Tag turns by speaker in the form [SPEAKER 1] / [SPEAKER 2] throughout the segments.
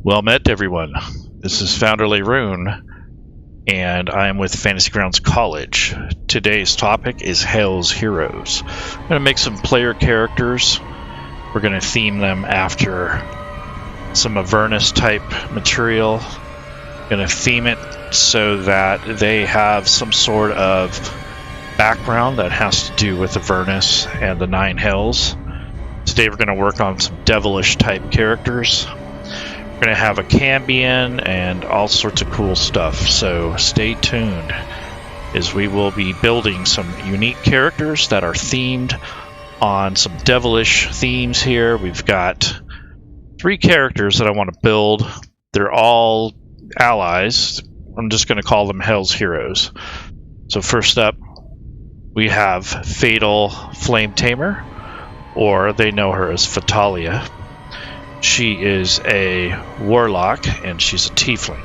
[SPEAKER 1] Well met, everyone. This is Founder Leroon, and I am with Fantasy Grounds College. Today's topic is Hell's Heroes. I'm going to make some player characters. We're going to theme them after some Avernus type material. Going to theme it so that they have some sort of background that has to do with Avernus and the Nine Hells. Today we're going to work on some devilish type characters. We're going to have a Cambion and all sorts of cool stuff, so stay tuned as we will be building some unique characters that are themed on some devilish themes here. We've got 3 characters that I want to build. They're all allies. I'm just going to call them Hell's Heroes. So first up, we have Fatal Flame Tamer, or they know her as Fatalia. She is a Warlock, and she's a Tiefling.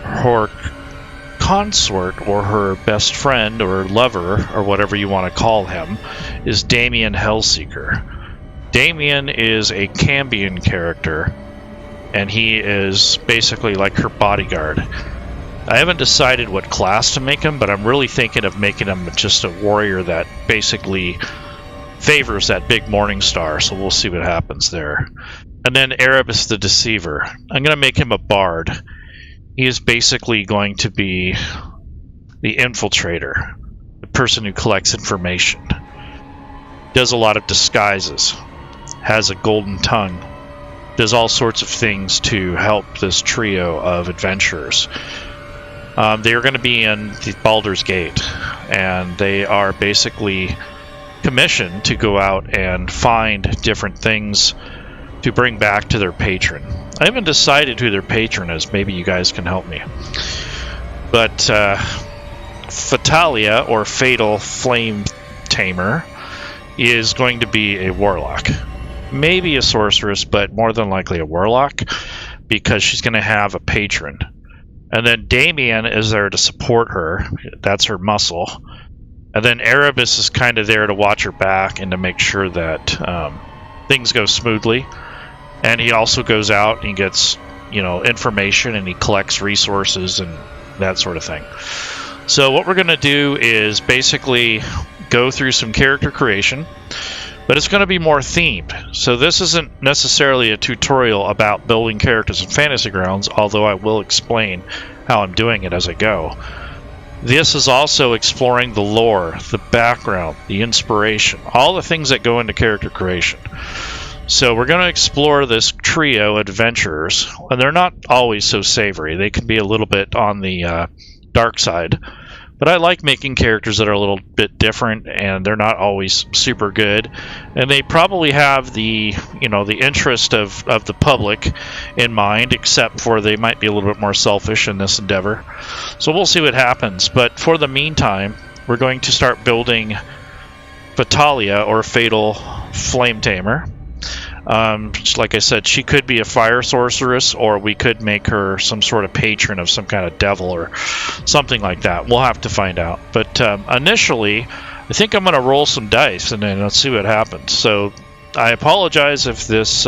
[SPEAKER 1] Her consort, or her best friend, or lover, or whatever you want to call him, is Cambion Hellseeker. Cambion is a Cambion character, and he is basically like her bodyguard. I haven't decided what class to make him, but I'm really thinking of making him just a warrior that basically favors that big morning star, so we'll see what happens there. And then Erebus the Deceiver. I'm going to make him a bard. He is basically going to be the infiltrator, the person who collects information. Does a lot of disguises, has a golden tongue, does all sorts of things to help this trio of adventurers. They are going to be in the Baldur's Gate, and they are basically commissioned to go out and find different things to bring back to their patron. I haven't decided who their patron is. Maybe you guys can help me. But Fatalia, or Fatal Flame Tamer, is going to be a Warlock. Maybe a sorceress, but more than likely a Warlock, because she's going to have a patron. And then Cambion is there to support her. That's her muscle. And then Erebus is kind of there to watch her back and to make sure that things go smoothly. And he also goes out and he gets, information, and he collects resources and that sort of thing. So what we're going to do is basically go through some character creation, but it's going to be more themed. So this isn't necessarily a tutorial about building characters in Fantasy Grounds, although I will explain how I'm doing it as I go. This is also exploring the lore, the background, the inspiration, all the things that go into character creation. So we're going to explore this trio of adventurers, and they're not always so savory. They can be a little bit on the dark side. But I like making characters that are a little bit different, and they're not always super good. And they probably have the, the interest of the public in mind, except for they might be a little bit more selfish in this endeavor. So we'll see what happens. But for the meantime, we're going to start building Fatalia, or Fatal Flame Tamer. Like I said, she could be a fire sorceress, or we could make her some sort of patron of some kind of devil or something like that. We'll have to find out. But initially, I think I'm going to roll some dice, and then let's see what happens. So I apologize if this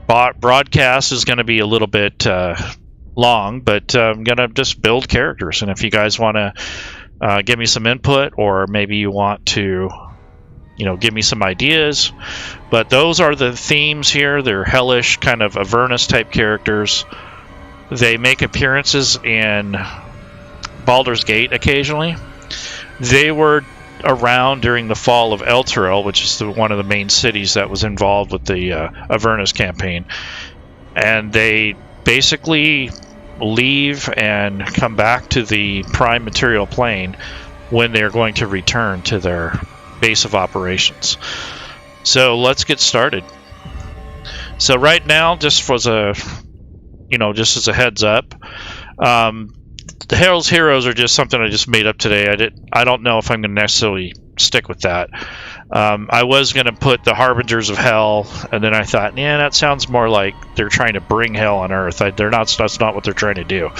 [SPEAKER 1] broadcast is going to be a little bit long, but I'm going to just build characters. And if you guys want to give me some input, or maybe you want to give me some ideas. But those are the themes here. They're hellish, kind of Avernus type characters. They make appearances in Baldur's Gate occasionally. They were around during the fall of Elturel, which is one of the main cities that was involved with the Avernus campaign. And they basically leave and come back to the prime material plane when they're going to return to their base of operations. So let's get started. So right now, just as a heads up, the Hell's Heroes are just something I just made up today. I don't know if I'm going to necessarily stick with that. I was going to put the Harbingers of Hell, and then I thought, that sounds more like they're trying to bring hell on Earth. That's not what they're trying to do.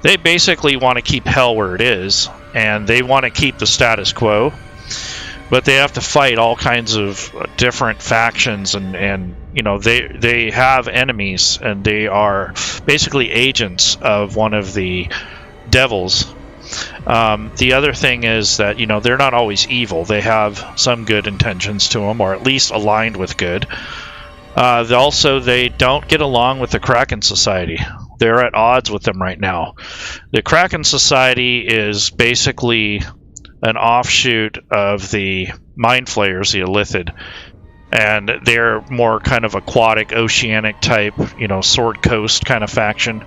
[SPEAKER 1] They basically want to keep hell where it is, and they want to keep the status quo. But they have to fight all kinds of different factions and You know, they have enemies, and they are basically agents of one of the devils. The other thing is that, you know, they're not always evil. They have some good intentions to them, or at least aligned with good. Also, they don't get along with the Kraken Society. They're at odds with them right now. The Kraken Society is basically an offshoot of the Mind Flayers, the Illithid. And they're more kind of aquatic, oceanic type, you know, Sword Coast kind of faction.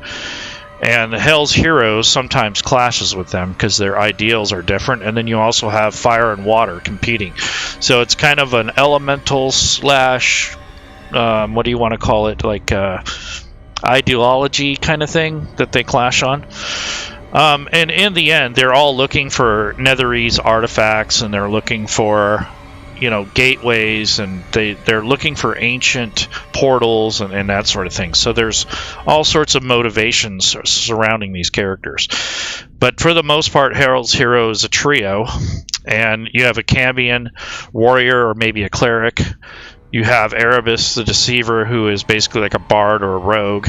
[SPEAKER 1] And Hell's Heroes sometimes clashes with them because their ideals are different. And then you also have fire and water competing. So it's kind of an elemental slash, what do you want to call it, like ideology kind of thing that they clash on. And in the end, they're all looking for Netherese artifacts, and they're looking for, you know, gateways, and they're looking for ancient portals and that sort of thing. So there's all sorts of motivations surrounding these characters. But for the most part, Hell's Hero is a trio, and you have a Cambion warrior or maybe a cleric. You have Erebus the Deceiver, who is basically like a bard or a rogue.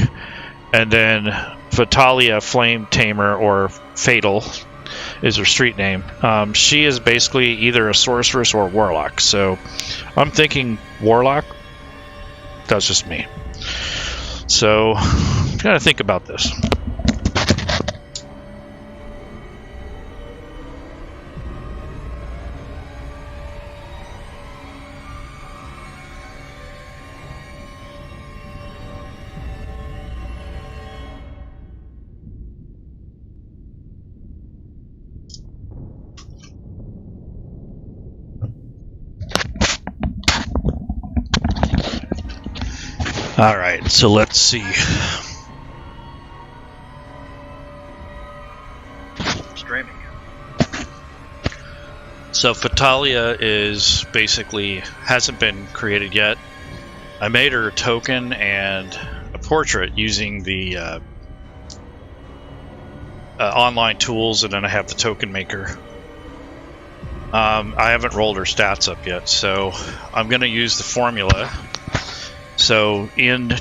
[SPEAKER 1] And then Vitalia Flame Tamer, or Fatal is her street name. She is basically either a sorceress or a warlock. So I'm thinking warlock. That's just me. So you gotta think about this. Alright, so let's see. Streaming. So Vitalia is basically hasn't been created yet. I made her a token and a portrait using the online tools, and then I have the token maker. I haven't rolled her stats up yet, so I'm going to use the formula. So in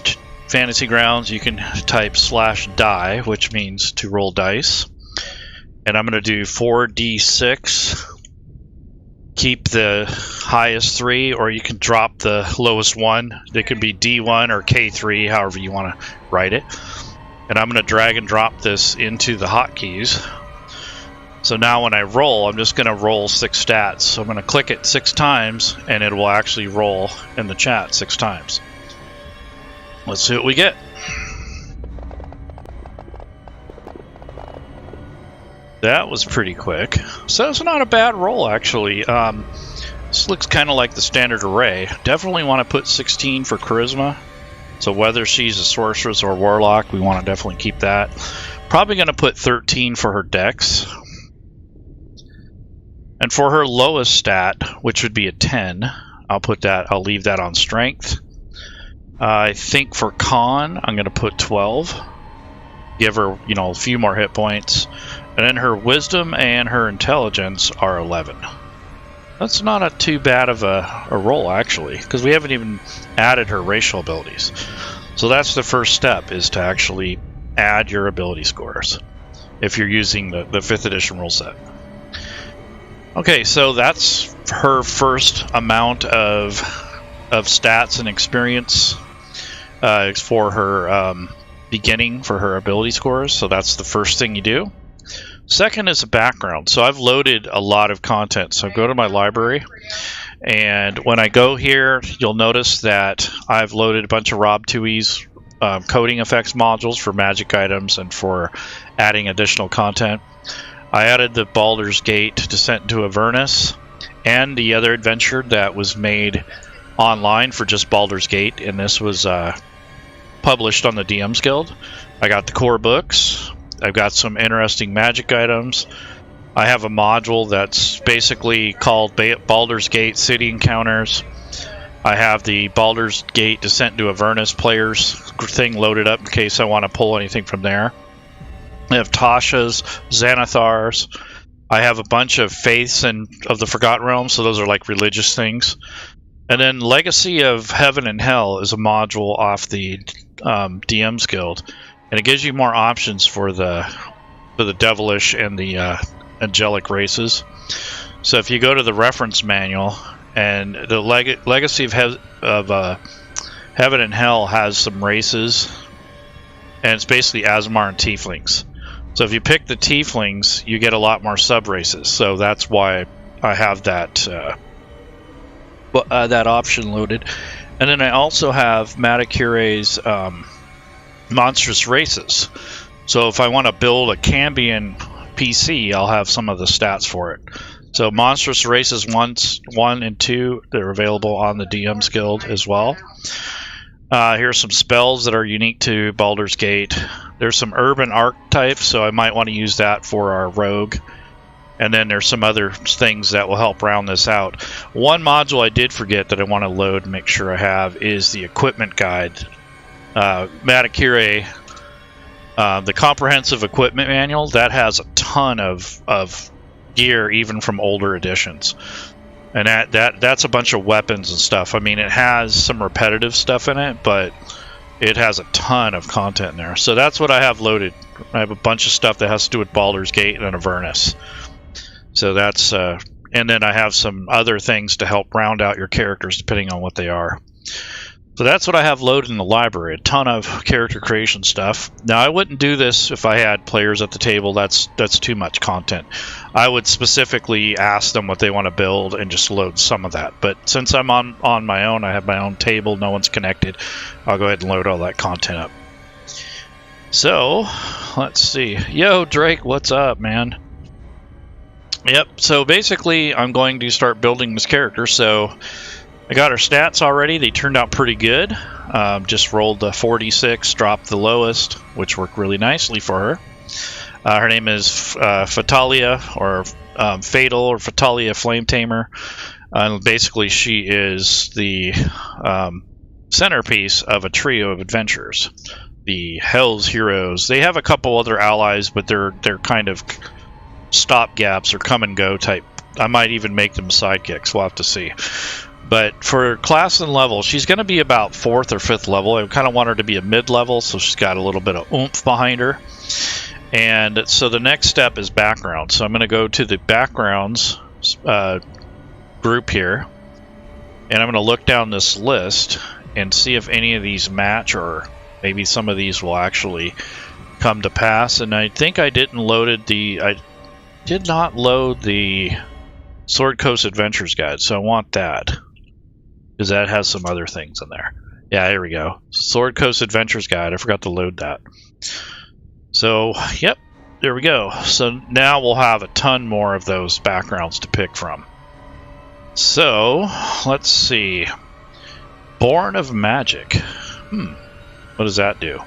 [SPEAKER 1] Fantasy Grounds, you can type /die, which means to roll dice. And I'm going to do 4d6. Keep the highest 3, or you can drop the lowest 1. It could be d1 or k3, however you want to write it. And I'm going to drag and drop this into the hotkeys. So now when I roll, I'm just going to roll 6 stats. So I'm going to click it 6 times, and it will actually roll in the chat 6 times. Let's see what we get. That was pretty quick. So it's not a bad roll, actually. This looks kind of like the standard array. Definitely want to put 16 for charisma. So whether she's a sorceress or a warlock, we want to definitely keep that. Probably going to put 13 for her dex. And for her lowest stat, which would be a 10, I'll leave that on strength. I think for con, I'm going to put 12. Give her, you know, a few more hit points. And then her wisdom and her intelligence are 11. That's not too bad of a roll, actually, because we haven't even added her racial abilities. So that's the first step, is to actually add your ability scores if you're using the 5th edition rule set. Okay, so that's her first amount of stats and experience for her beginning for her ability scores. So that's the first thing you do. Second is a background. So I've loaded a lot of content. So go to my library, and when I go here, you'll notice that I've loaded a bunch of Rob Tui's coding effects modules for magic items and for adding additional content. I added the Baldur's Gate Descent into Avernus and the other adventure that was made online for just Baldur's Gate, and this was published on the DM's Guild. I got the core books. I've got some interesting magic items. I have a module that's basically called Baldur's Gate City Encounters. I have the Baldur's Gate Descent into Avernus players thing loaded up in case I want to pull anything from there. I have Tasha's, Xanathar's. I have a bunch of faiths and of the Forgotten Realms, so those are like religious things. And then Legacy of Heaven and Hell is a module off the DM's Guild, and it gives you more options for the devilish and the angelic races. So if you go to the reference manual, and the Legacy of Heaven and Hell has some races, and it's basically Asmar and Tieflings. So if you pick the Tieflings, you get a lot more sub-races. So that's why I have that that option loaded. And then I also have Matakure's monstrous races. So if I want to build a Cambion PC, I'll have some of the stats for it. So monstrous races 1 and 2, they're available on the DM's Guild as well. Here's some spells that are unique to Baldur's Gate. There's some urban archetypes, so I might want to use that for our rogue. And then there's some other things that will help round this out. One module I did forget that I want to load and make sure I have is the equipment guide. Matakure, the comprehensive equipment manual, that has a ton of gear, even from older editions. And that's a bunch of weapons and stuff. I mean, it has some repetitive stuff in it, but it has a ton of content in there. So that's what I have loaded. I have a bunch of stuff that has to do with Baldur's Gate and Avernus. So that's, and then I have some other things to help round out your characters depending on what they are. So that's what I have loaded in the library, a ton of character creation stuff. Now, I wouldn't do this if I had players at the table. That's too much content. I would specifically ask them what they want to build and just load some of that. But since I'm on my own, I have my own table, no one's connected, I'll go ahead and load all that content up. So, let's see. Yo, Drake, what's up, man? Yep, so basically I'm going to start building this character. So I got her stats already. They turned out pretty good. Just rolled the 4d6, dropped the lowest, which worked really nicely for her. Her name is Fatalia, or Fatal, or Fatalia Flame Tamer. Basically, she is the centerpiece of a trio of adventurers. The Hell's Heroes. They have a couple other allies, but they're kind of stopgaps or come and go type. I might even make them sidekicks. We'll have to see. But for class and level, she's going to be about 4th or 5th level. I kind of want her to be a mid-level, so she's got a little bit of oomph behind her. And so the next step is background. So I'm going to go to the backgrounds group here, and I'm going to look down this list and see if any of these match, or maybe some of these will actually come to pass. And I think I did not load the Sword Coast Adventures Guide, so I want that, because that has some other things in there. Yeah, here we go. Sword Coast Adventures Guide. I forgot to load that. So, yep, there we go. So now we'll have a ton more of those backgrounds to pick from. So, let's see. Born of Magic. What does that do?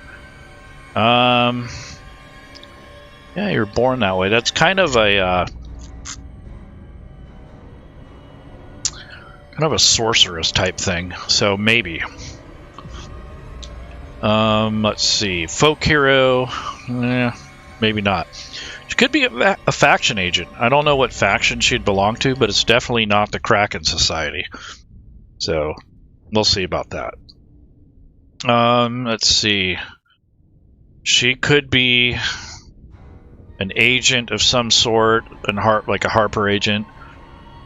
[SPEAKER 1] Yeah, you're born that way. That's kind of a sorceress type thing. So maybe. Let's see. Folk hero. Maybe not. She could be a faction agent. I don't know what faction she'd belong to, but it's definitely not the Kraken Society. So we'll see about that. Let's see. She could be an agent of some sort, like a Harper agent.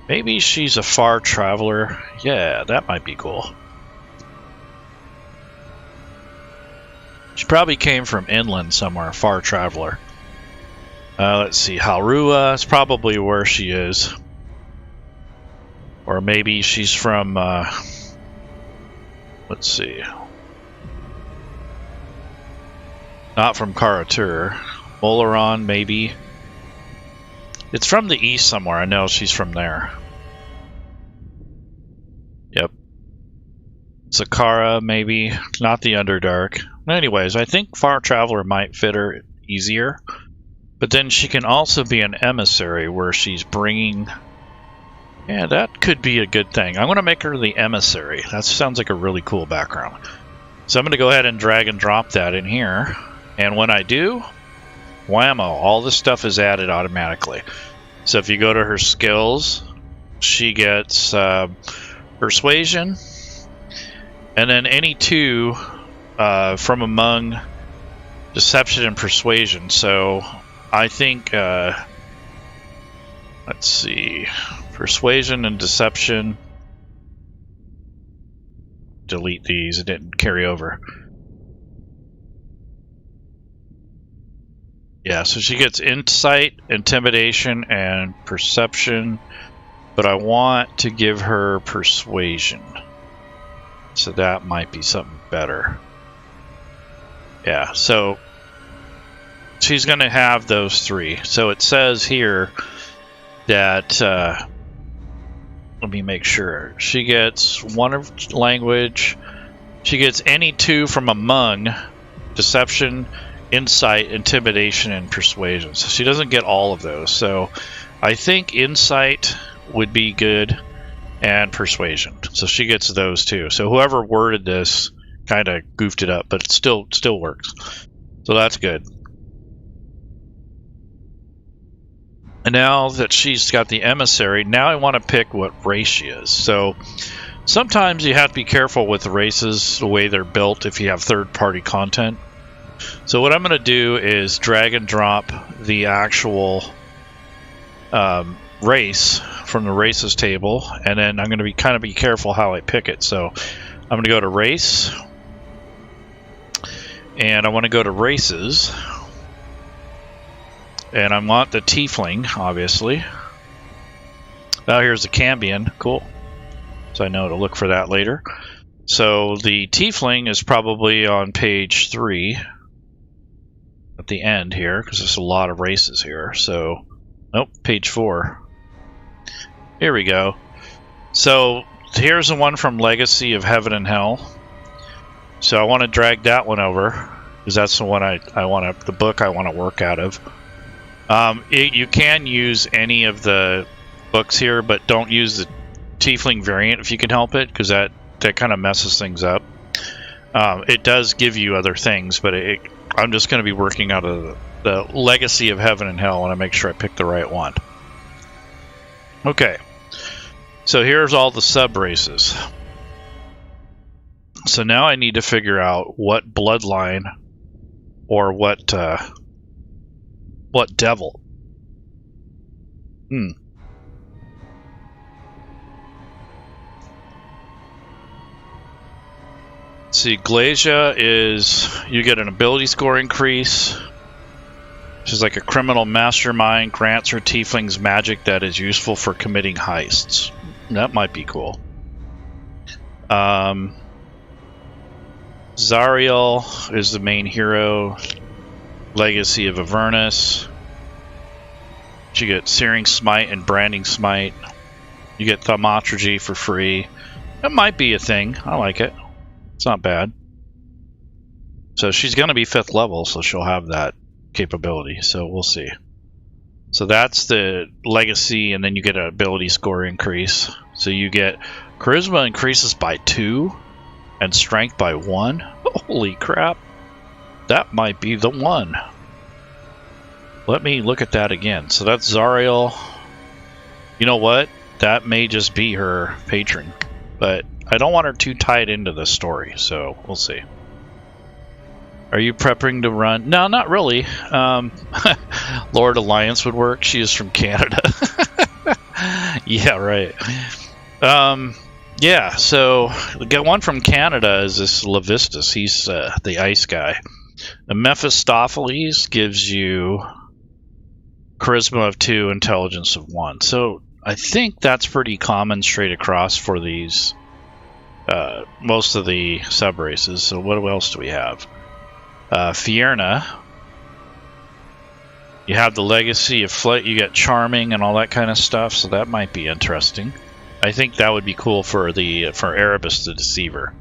[SPEAKER 1] Maybe she's a far traveler. Yeah, that might be cool. She probably came from inland somewhere, far traveler. Let's see, Halrua is probably where she is. Or maybe she's from, let's see. Not from Karatur. Molaron, maybe. It's from the east somewhere. I know she's from there. Yep. Zakara, maybe. Not the Underdark. Anyways, I think Far Traveler might fit her easier. But then she can also be an emissary where she's bringing... Yeah, that could be a good thing. I'm going to make her the emissary. That sounds like a really cool background. So I'm going to go ahead and drag and drop that in here. And when I do... Whammo, all this stuff is added automatically. So if you go to her skills, she gets persuasion, and then any two from among deception and persuasion. So I think, let's see, persuasion and deception. Delete these, it didn't carry over. Yeah, so she gets insight, intimidation, and perception, but I want to give her persuasion. So that might be something better. Yeah, so she's going to have those three. So it says here that, let me make sure. She gets one of language. She gets any two from among deception, insight, intimidation, and persuasion. So she doesn't get all of those. So I think insight would be good and persuasion. So she gets those two. So whoever worded this kind of goofed it up, but it still works. So that's good. And now that she's got the emissary, now I want to pick what race she is. So sometimes you have to be careful with the races, the way they're built, if you have third-party content. So what I'm going to do is drag and drop the actual race from the races table, and then I'm going to kind of be careful how I pick it. So I'm going to go to race, and I want to go to races, and I want the Tiefling, obviously. Now here's the Cambion, cool. So I know to look for that later. So the Tiefling is probably on page 3. At the end here, because there's a lot of races here. So, nope, page 4. Here we go. So here's the one from Legacy of Heaven and Hell. So I want to drag that one over, because that's the one I want to, the book I want to work out of. You can use any of the books here, but don't use the Tiefling variant if you can help it, because that kind of messes things up. It does give you other things, but I'm just going to be working out of the Legacy of Heaven and Hell, and I make sure I pick the right one. Okay, so here's all the sub-races. So now I need to figure out what bloodline or what devil. See, Glacia is, you get an ability score increase. She's like a criminal mastermind, grants her tieflings magic that is useful for committing heists. That might be cool. Zariel is the main hero. Legacy of Avernus. You get Searing Smite and Branding Smite. You get Thaumaturgy for free. That might be a thing. I like it. It's not bad. So she's going to be 5th level, so she'll have that capability. So we'll see. So that's the Legacy, and then you get an ability score increase. So you get Charisma increases by 2 and Strength by 1. Holy crap. That might be the one. Let me look at that again. So that's Zariel. You know what? That may just be her patron. But I don't want her too tied into the story, so we'll see. Are you prepping to run? No, not really. Lord Alliance would work. She is from Canada. Yeah, right. Yeah, so the one from Canada is this Levistus. He's the ice guy. The Mephistopheles gives you Charisma of 2, Intelligence of 1. So I think that's pretty common straight across for these most of the sub-races. So what else do we have? Fierna. You have the Legacy of Flight. You get Charming and all that kind of stuff, so that might be interesting. I think that would be cool for Erebus the Deceiver.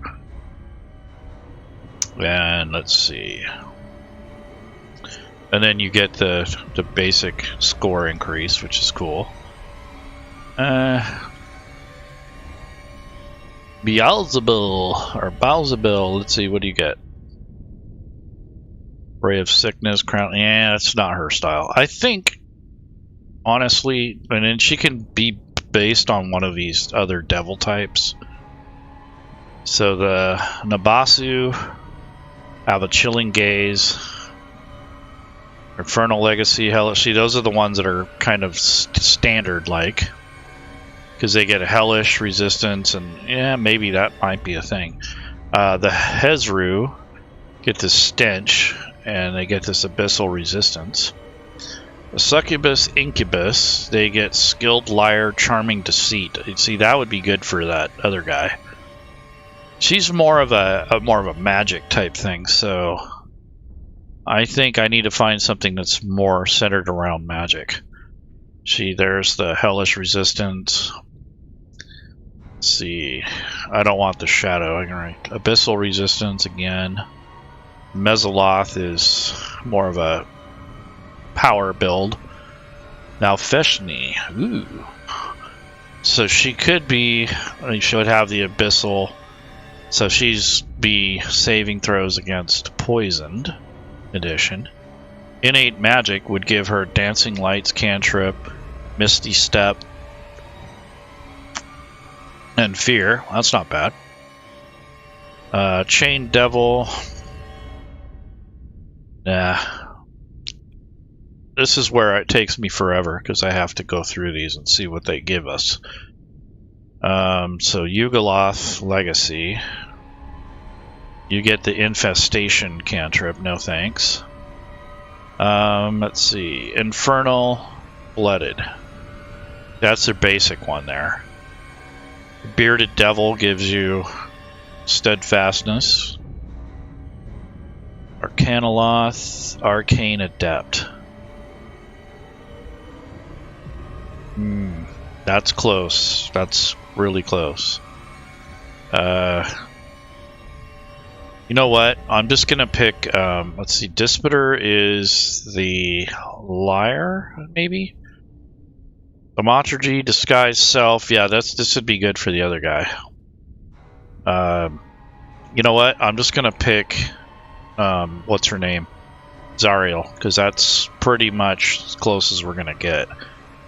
[SPEAKER 1] And let's see. And then you get the basic score increase, which is cool. Beelzebul or Balzebul. Let's see, what do you get? Ray of Sickness, Crown. Yeah, that's not her style. I think, honestly, and then she can be based on one of these other devil types. So the Nabasu have a Chilling Gaze, Infernal Legacy, Hellish. See, those are the ones that are kind of standard like, because they get a Hellish resistance, and yeah, maybe that might be a thing. The Hezru get this Stench, and they get this Abyssal resistance. The Succubus, Incubus, they get Skilled Liar, Charming Deceit. See, that would be good for that other guy. She's more of a magic type thing, so I think I need to find something that's more centered around magic. There's the Hellish resistance. Let's see, I don't want the Shadow. I can write Abyssal resistance again. Mesoloth is more of a power build. Now Feshni, ooh. So she could be, she would have the Abyssal, so she's be saving throws against Poisoned Edition. Innate Magic would give her Dancing Lights, Cantrip, Misty Step, and Fear. Well, that's not bad. Chain Devil. Nah. This is where it takes me forever, because I have to go through these and see what they give us. So Yugoloth Legacy. You get the Infestation Cantrip, no thanks. Let's see. Infernal Blooded. That's their basic one there. Bearded Devil gives you Steadfastness. Arcanoloth, Arcane Adept. That's close. That's really close. You know what? I'm just gonna pick. Let's see. Disputer is the Liar, maybe. Thaumaturgy, Disguise Self. Yeah, this would be good for the other guy. You know what? I'm just gonna pick. What's her name? Zariel, because that's pretty much as close as we're gonna get.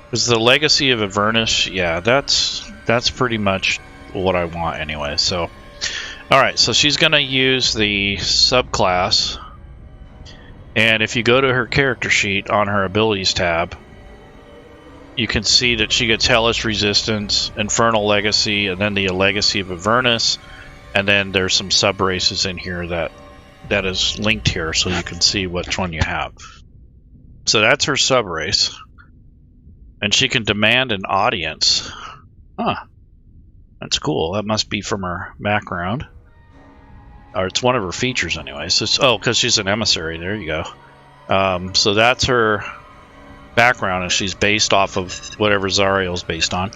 [SPEAKER 1] Because the Legacy of Avernus, yeah, that's pretty much what I want anyway. So, all right, so she's gonna use the subclass, and if you go to her character sheet on her abilities tab, you can see that she gets Hellish Resistance, Infernal Legacy, and then the Legacy of Avernus, and then there's some sub races in here that is linked here, so you can see which one you have. So that's her sub race. And she can demand an audience. Huh. That's cool. That must be from her background. Or it's one of her features anyway. So oh, because she's an emissary. There you go. So that's her background, and she's based off of whatever Zariel's based on.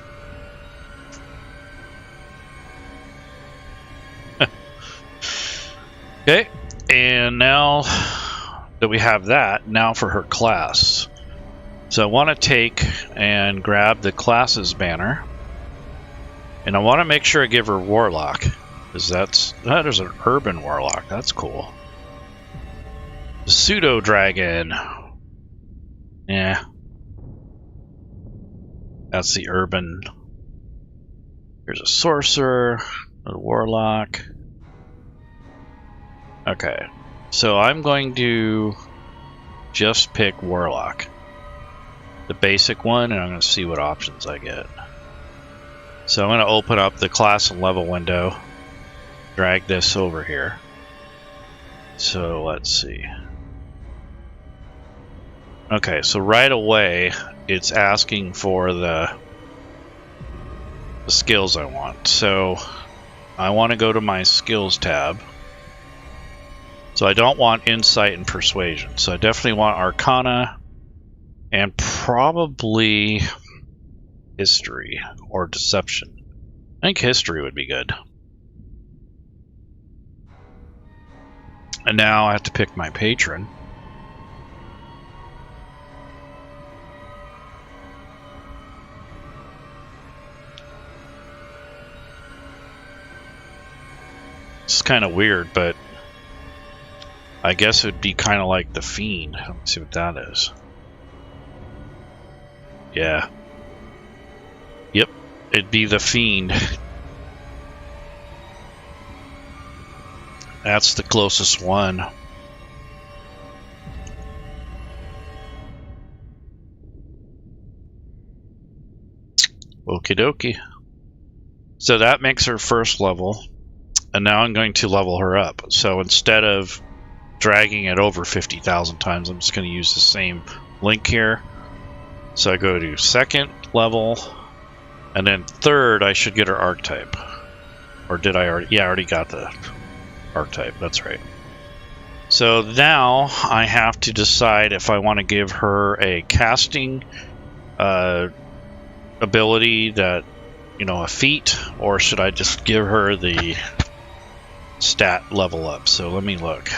[SPEAKER 1] Okay. And now that we have that, now for her class. So I want to take and grab the classes banner, and I want to make sure I give her Warlock, because there's an Urban Warlock. That's cool. Pseudo Dragon. Yeah, that's the Urban. Here's a Sorcerer, a Warlock. Okay, so I'm going to just pick Warlock. The basic one, and I'm going to see what options I get. So I'm going to open up the class and level window, drag this over here. So let's see. Okay, so right away it's asking for the skills I want. So I want to go to my skills tab. So I don't want Insight and Persuasion. So I definitely want Arcana, and probably History or Deception. I think History would be good. And now I have to pick my patron. It's kind of weird, but I guess it would be kind of like the Fiend. Let me see what that is. Yeah. Yep, it'd be the Fiend. That's the closest one. Okie dokie. So that makes her first level. And now I'm going to level her up. So instead of dragging it over 50,000 times, I'm just going to use the same link here. So I go to second level. And then third, I should get her archetype. Or did I already? Yeah, I already got the archetype. That's right. So now I have to decide if I want to give her a casting ability that, you know, a feat, or should I just give her the stat level up? So let me look.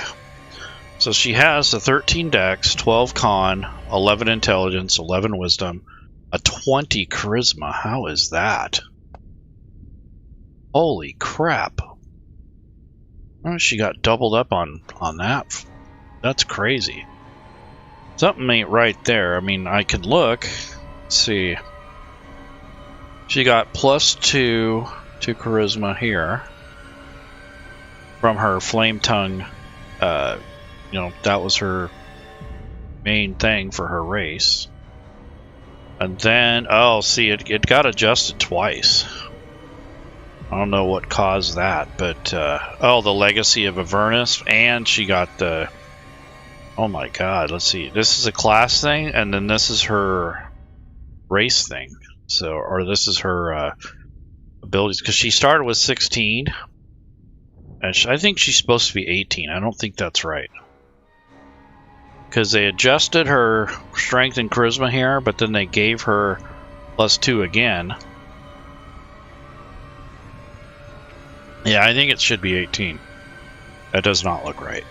[SPEAKER 1] So she has a 13 dex, 12 con, 11 intelligence, 11 wisdom, a 20 charisma. How is that? Holy crap. Oh, she got doubled up on that. That's crazy. Something ain't right there. I mean, I could look. Let's see. She got +2 to charisma here from her flame tongue. You know, that was her main thing for her race. And then, oh, see, it got adjusted twice. I don't know what caused that, but oh, the legacy of Avernus, and she got the, oh my god, let's see, this is a class thing, and then this is her race thing. So, or this is her abilities, because she started with 16, and I think she's supposed to be 18. I don't think that's right, because they adjusted her strength and charisma here, but then they gave her +2 again. Yeah, I think it should be 18. That does not look right.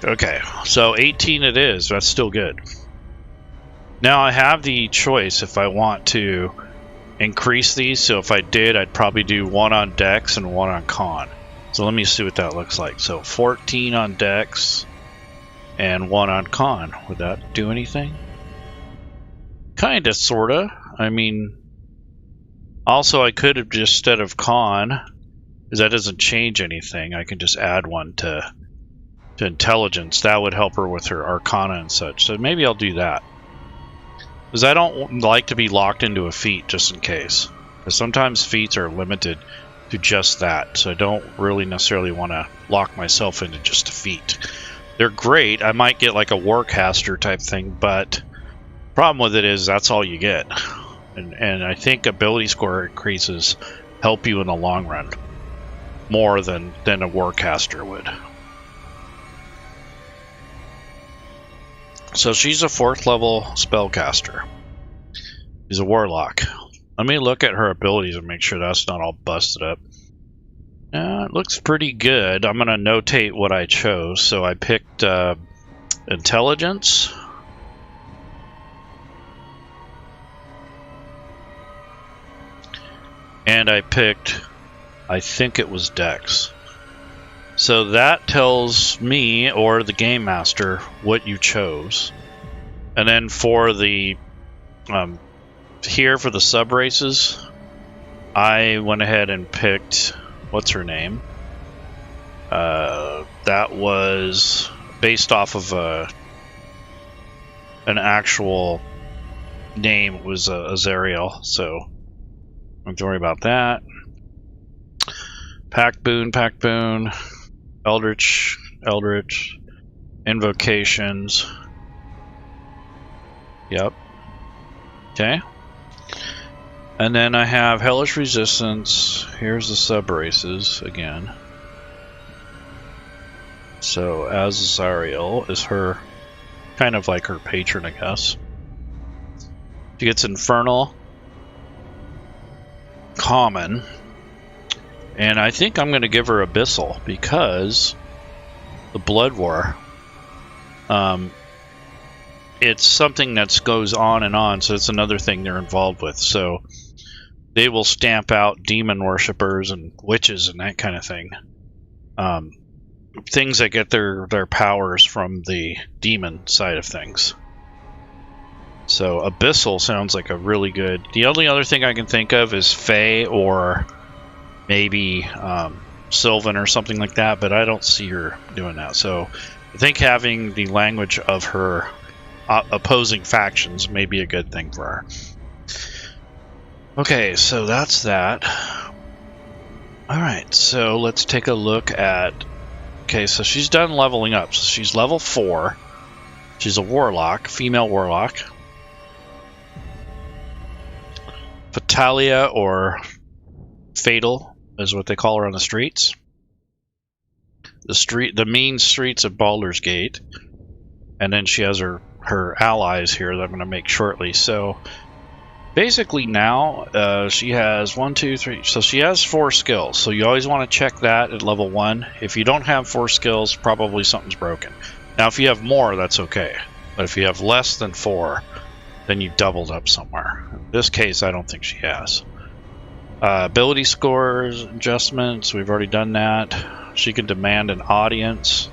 [SPEAKER 1] Okay, so 18 it is. That's still good. Now I have the choice if I want to increase these. So if I did, I'd probably do 1 on dex and 1 on con. So let me see what that looks like. So 14 on dex and 1 on con. Would that do anything? Kinda, sorta. I mean, also I could have just, instead of con, because that doesn't change anything, I can just add 1 to intelligence. That would help her with her arcana and such. So maybe I'll do that, because I don't like to be locked into a feat just in case, because sometimes feats are limited to just that. So I don't really necessarily want to lock myself into just a feat. They're great. I might get like a warcaster type thing, but problem with it is that's all you get. And I think ability score increases help you in the long run more than a warcaster would. So she's a 4th level spellcaster. She's a warlock. Let me look at her abilities and make sure that's not all busted up. It looks pretty good. I'm going to notate what I chose. So I picked intelligence. And I picked, I think it was dex. So that tells me, or the game master, what you chose. And then for the here for the sub races, I went ahead and picked, what's her name? That was based off of an actual name. It was Azariel, so don't worry about that. Pack Boon, Eldritch, Invocations. Yep. Okay. And then I have Hellish Resistance. Here's the sub races again. So Azariel is her, kind of like her patron, I guess. She gets Infernal, Common, and I think I'm going to give her Abyssal because the Blood War. It's something that goes on and on, so it's another thing they're involved with. So they will stamp out demon worshippers and witches and that kind of thing. Things that get their powers from the demon side of things. So Abyssal sounds like a really good... The only other thing I can think of is Fae, or maybe Sylvan or something like that, but I don't see her doing that. So I think having the language of her opposing factions may be a good thing for her. Okay, so that's that. Alright, so let's take a look at... Okay, so she's done leveling up. So she's level 4. She's a warlock, female warlock. Fatalia, or Fatal, is what they call her on the streets. The main streets of Baldur's Gate. And then she has her allies here that I'm going to make shortly. So basically now she has 1, 2, 3. So she has 4 skills. So you always want to check that at level 1. If you don't have 4 skills, probably something's broken. Now if you have more, that's okay. But if you have less than 4, then you doubled up somewhere. In this case, I don't think she has. Ability scores, adjustments, we've already done that. She can demand an audience.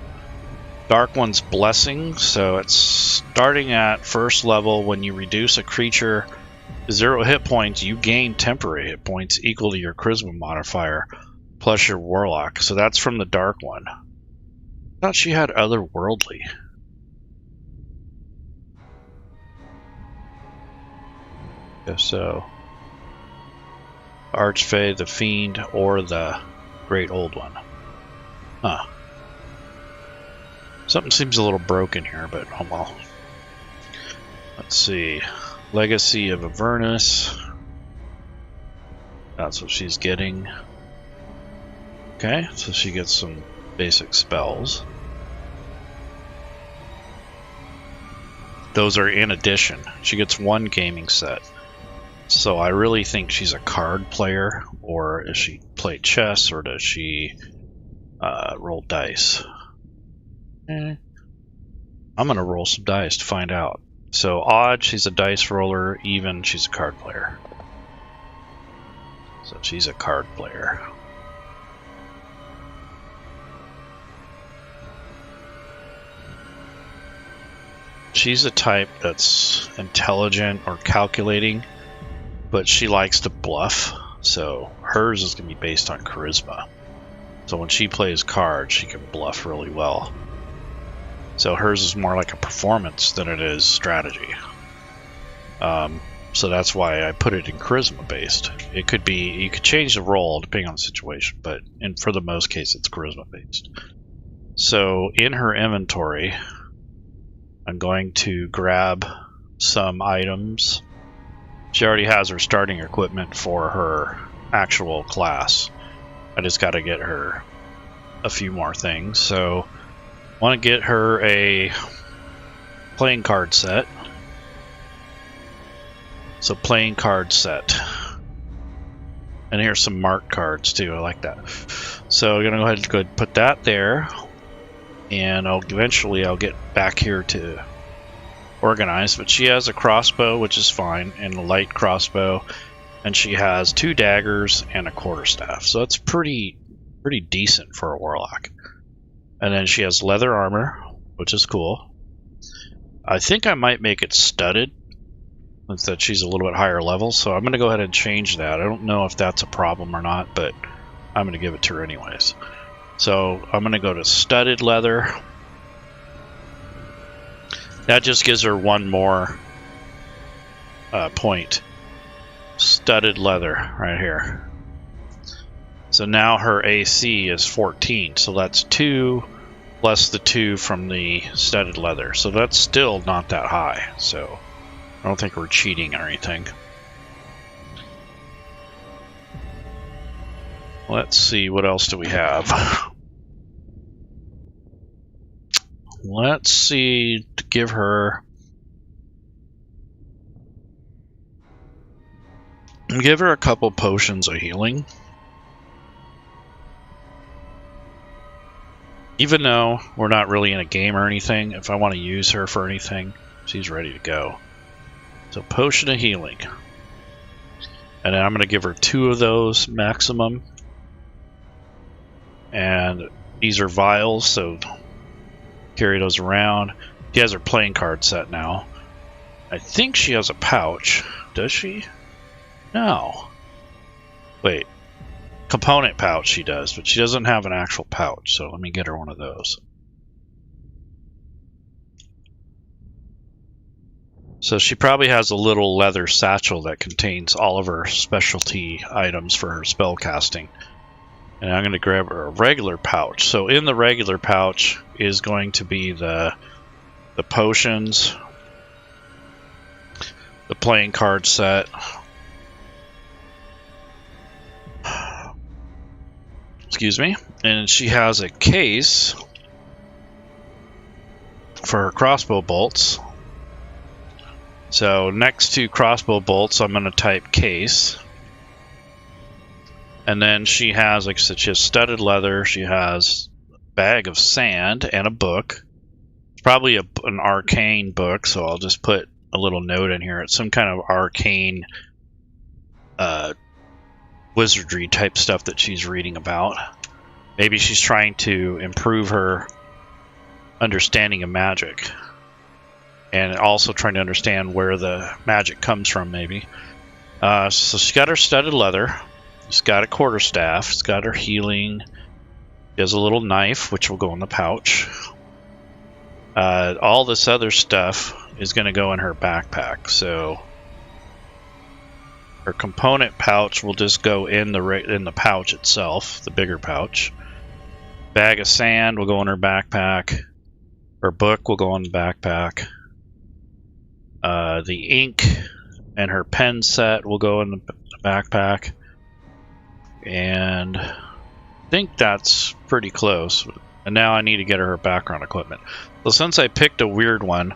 [SPEAKER 1] Dark One's Blessing, so it's starting at first level. When you reduce a creature to 0 hit points, you gain temporary hit points equal to your charisma modifier plus your warlock. So that's from the Dark One. I thought she had otherworldly. Yeah, so Archfey, the Fiend, or the Great Old One. Huh. Something seems a little broken here, but oh well. Let's see. Legacy of Avernus. That's what she's getting. Okay, so she gets some basic spells. Those are in addition. She gets 1 gaming set. So I really think she's a card player, or does she play chess, or does she roll dice? I'm going to roll some dice to find out. So odd, she's a dice roller. Even, she's a card player. So she's a card player. She's a type that's intelligent or calculating, but she likes to bluff. So hers is going to be based on charisma. So when she plays cards, she can bluff really well. So hers is more like a performance than it is strategy. So that's why I put it in charisma based. It could be, you could change the role depending on the situation, but for the most case it's charisma based. So in her inventory, I'm going to grab some items. She already has her starting equipment for her actual class. I just got to get her a few more things. So I want to get her a playing card set. So playing card set. And here's some marked cards too. I like that. So I'm going to go ahead and put that there. And eventually I'll get back here to organize. But she has a crossbow, which is fine, and a light crossbow. And she has 2 daggers and a quarterstaff. So that's pretty decent for a warlock. And then she has leather armor, which is cool. I think I might make it studded, since that she's a little bit higher level. So I'm going to go ahead and change that. I don't know if that's a problem or not, but I'm going to give it to her anyways. So I'm going to go to studded leather. That just gives her 1 more point. Studded leather right here. So now her AC is 14. So that's 2 plus the 2 from the studded leather. So that's still not that high. So I don't think we're cheating or anything. Let's see, what else do we have? Let's see, to give her a couple potions of healing. Even though we're not really in a game or anything, if I want to use her for anything, she's ready to go. So potion of healing. And then I'm going to give her 2 of those maximum. And these are vials, so carry those around. She has her playing card set now. I think she has a pouch. Does she? No. Wait. component pouch she does, but she doesn't have an actual pouch, so let me get her one of those. So she probably has a little leather satchel that contains all of her specialty items for her spell casting. And I'm going to grab her a regular pouch. So in the regular pouch is going to be the potions, the playing card set, excuse me, and she has a case for her crossbow bolts. So next to crossbow bolts, I'm going to type case. And then she has, like I said, she has studded leather. She has a bag of sand and a book. It's probably an arcane book, so I'll just put a little note in here. It's some kind of arcane wizardry type stuff that she's reading about. Maybe she's trying to improve her understanding of magic. And also trying to understand where the magic comes from, maybe. So she's got her studded leather. She's got a quarterstaff. She's got her healing. She has a little knife, which will go in the pouch. All this other stuff is going to go in her backpack. So her component pouch will just go in the pouch itself, the bigger pouch. Bag of sand will go in her backpack. Her book will go in the backpack. The ink and her pen set will go in the backpack. And I think that's pretty close. And now I need to get her background equipment. So since I picked a weird one,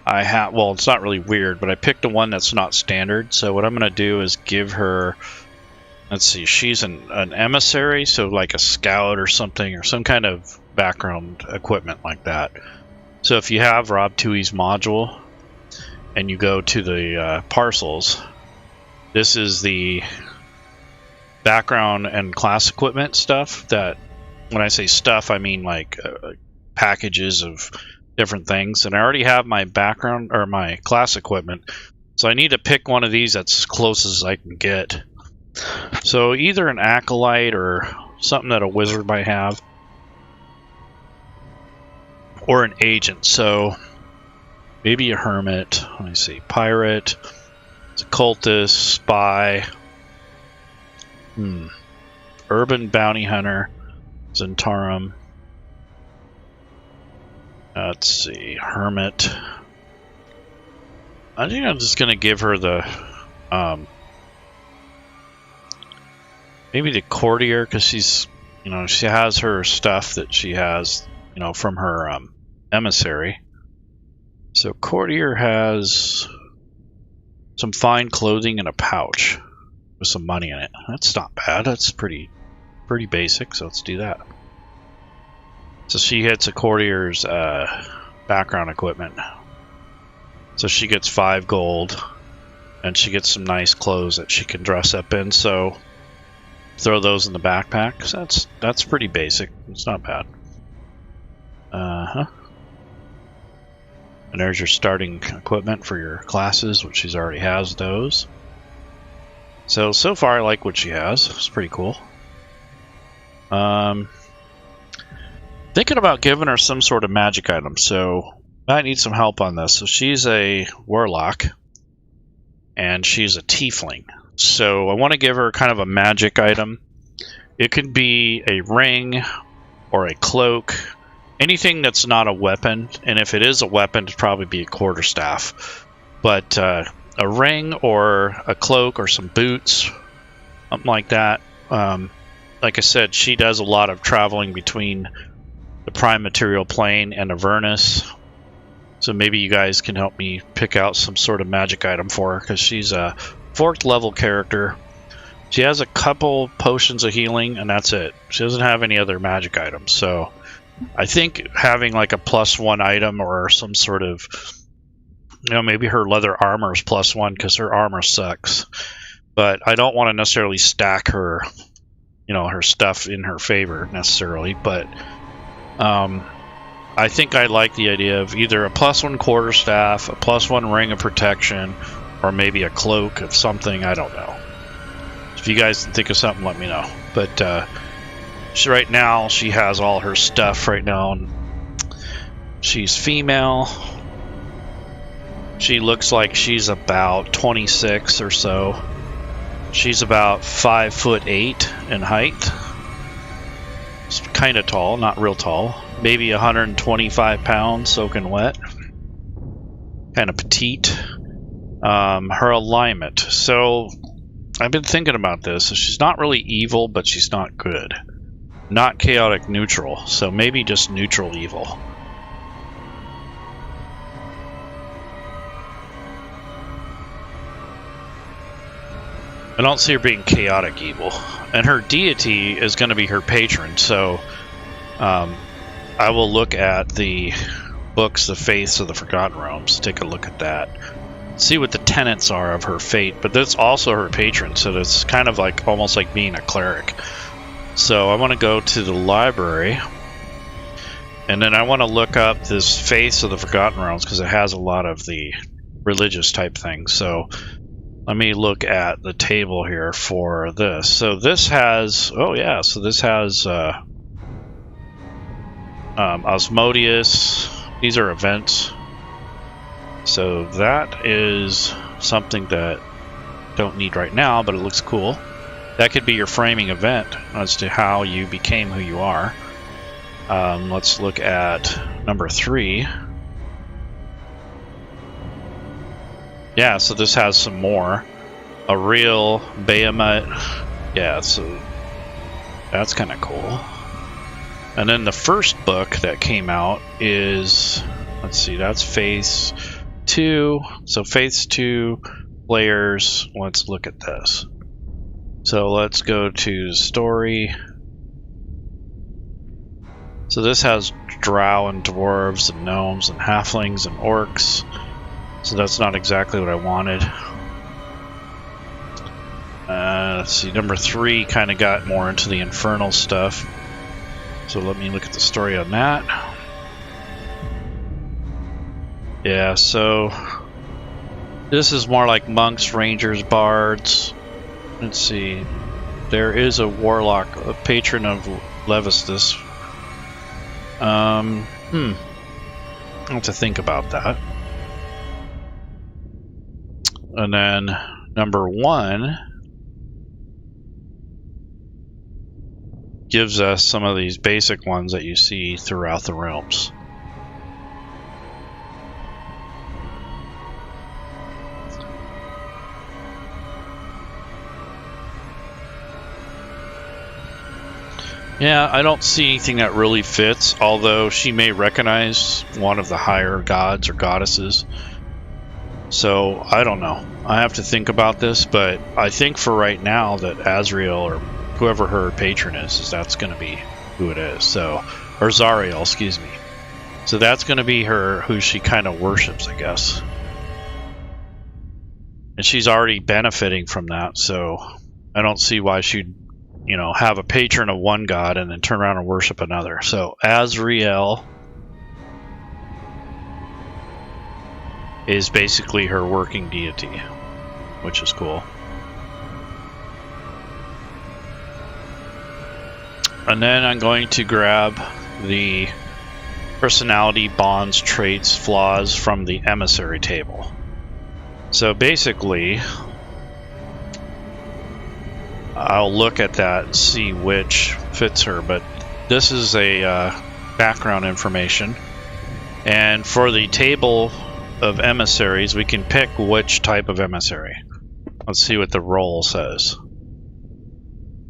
[SPEAKER 1] well, it's not really weird, but I picked a one that's not standard. So what I'm going to do is give her, let's see, she's an emissary, so like a scout or something, or some kind of background equipment like that. So if you have Rob Tui's module, and you go to the parcels, this is the background and class equipment stuff. That, when I say stuff, I mean like packages of different things. And I already have my background or my class equipment, so I need to pick one of these that's as close as I can get. So either an acolyte or something that a wizard might have, or an agent. So maybe a hermit. Let me see. Pirate. It's a cultist. Spy. Urban bounty hunter. Zentarum. Let's see. Hermit. I think I'm just going to give her the... maybe the courtier, because she's... she has her stuff that she has, from her emissary. So courtier has some fine clothing and a pouch with some money in it. That's not bad. That's pretty basic. So let's do that. So she hits a courtier's background equipment. So she gets 5 gold, and she gets some nice clothes that she can dress up in. So throw those in the backpack. So that's pretty basic. It's not bad. And there's your starting equipment for your classes, which she already has those. So far I like what she has. It's pretty cool. Thinking about giving her some sort of magic item, so I need some help on this. So she's a warlock, and she's a tiefling. So I want to give her kind of a magic item. It could be a ring or a cloak. Anything that's not a weapon, and if it is a weapon, it'd probably be a quarterstaff. But a ring or a cloak or some boots, something like that. Like I said, she does a lot of traveling between the Prime Material Plane and Avernus. So maybe you guys can help me pick out some sort of magic item for her, because she's a 4th level character. She has a couple potions of healing, and that's it. She doesn't have any other magic items, so I think having like a +1 item or some sort of, maybe her leather armor is +1 because her armor sucks. But I don't want to necessarily stack her, her stuff in her favor necessarily. But I think I like the idea of either a +1 quarterstaff, a +1 ring of protection, or maybe a cloak of something. I don't know. If you guys can think of something, let me know. But right now, she has all her stuff right now. And she's female. She looks like she's about 26 or so. She's about 5'8" in height. It's kind of tall, not real tall. Maybe 125 pounds, soaking wet. Kind of petite. Her alignment. So I've been thinking about this. So she's not really evil, but she's not good. Not chaotic neutral. So maybe just neutral evil. I don't see her being chaotic evil. And her deity is going to be her patron, so I will look at the books, the Faiths of the Forgotten Realms, take a look at that. See what the tenets are of her fate, but that's also her patron, so it's kind of like almost like being a cleric. So I want to go to the library, and then I want to look up this Faiths of the Forgotten Realms, because it has a lot of the religious type things. So let me look at the table here for this. So this has, oh yeah, so this has Osmodius. These are events. So that is something that I don't need right now, but it looks cool. That could be your framing event as to how you became who you are. Let's look at number 3. Yeah, so this has some more. A real Behemoth. Yeah, so that's kind of cool. And then the first book that came out is, let's see, that's Faiths 2. So Faiths 2 players. Let's look at this. So let's go to story. So this has drow and dwarves and gnomes and halflings and orcs. So that's not exactly what I wanted. Let's see, number 3 kind of got more into the infernal stuff. So let me look at the story on that. Yeah, so this is more like monks, rangers, bards. Let's see. There is a warlock, a patron of Levistus. I have to think about that. And then number 1 gives us some of these basic ones that you see throughout the realms. Yeah, I don't see anything that really fits, although she may recognize one of the higher gods or goddesses. So, I don't know. I have to think about this, but I think for right now that Azrael, or whoever her patron is that's going to be who it is. So, or Zariel, excuse me. So that's going to be her, who she kind of worships, I guess. And she's already benefiting from that, so I don't see why she'd, you know, have a patron of one god and then turn around and worship another. So Azrael is basically her working deity, which is cool. And then I'm going to grab the personality, bonds, traits, flaws from the emissary table. So basically, I'll look at that and see which fits her, but this is a background information. And for the table of emissaries, we can pick which type of emissary. Let's see what the role says.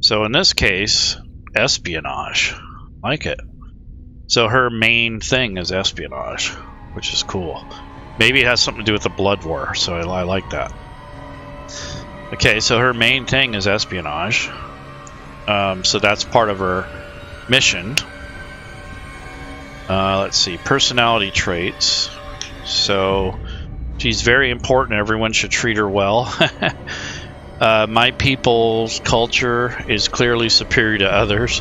[SPEAKER 1] So in this case, espionage. Like it. So her main thing is espionage, which is cool. Maybe it has something to do with the blood war, so I like that. Okay, so her main thing is espionage. So that's part of her mission. Let's see, personality traits. So she's very important. Everyone should treat her well. My people's culture is clearly superior to others.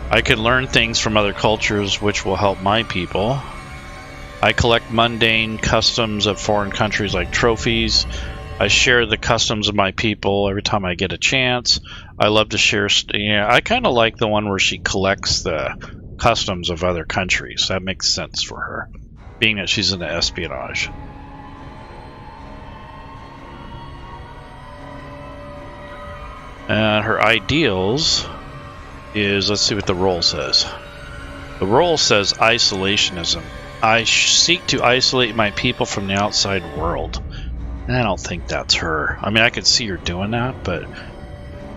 [SPEAKER 1] I can learn things from other cultures which will help my people. I collect mundane customs of foreign countries like trophies. I share the customs of my people every time I get a chance. I love to share. Yeah, I kind of like the one where she collects the customs of other countries. That makes sense for her, being that she's into espionage. And her ideals is, let's see what the role says. The role says isolationism. I seek to isolate my people from the outside world. I don't think that's her. I mean, I could see her doing that, but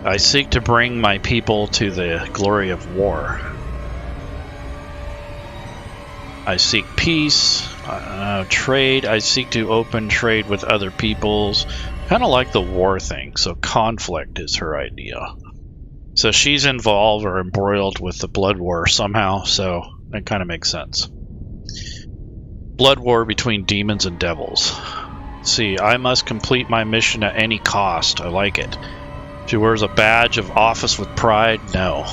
[SPEAKER 1] I seek to bring my people to the glory of war. I seek peace, trade. I seek to open trade with other peoples. Kind of like the war thing, so conflict is her idea. So she's involved or embroiled with the blood war somehow, so that kind of makes sense. Blood war between demons and devils. See, I must complete my mission at any cost. I like it. She wears a badge of office with pride. No,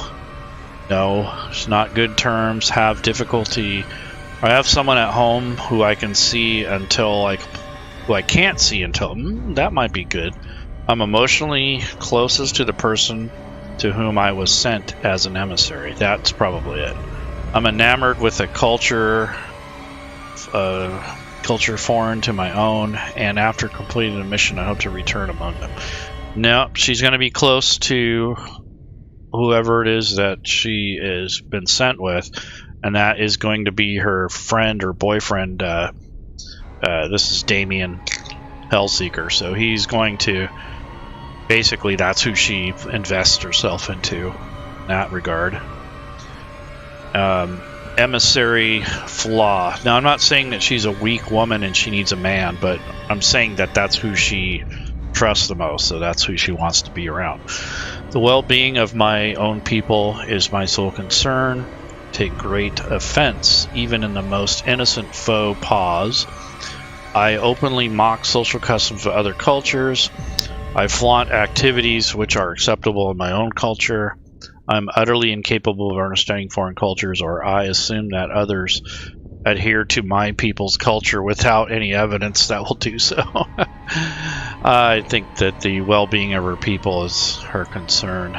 [SPEAKER 1] it's not good terms. Have difficulty. I have someone at home who I can see until who I can't see until. That might be good. I'm emotionally closest to the person to whom I was sent as an emissary. That's probably it. I'm enamored with a culture foreign to my own, and after completing the mission, I hope to return among them. No, she's going to be close to whoever it is that she has been sent with, and that is going to be her friend or boyfriend. This is Damien Hellseeker, so he's going to basically, that's who she invests herself into in that regard. Emissary flaw. Now, I'm not saying that she's a weak woman and she needs a man, but I'm saying that that's who she trusts the most, so that's who she wants to be around. The well-being of my own people is my sole concern. Take great offense, even in the most innocent faux pas. I openly mock social customs of other cultures. I flaunt activities which are acceptable in my own culture. I'm utterly incapable of understanding foreign cultures, or I assume that others adhere to my people's culture without any evidence that will do so. I think that the well-being of her people is her concern.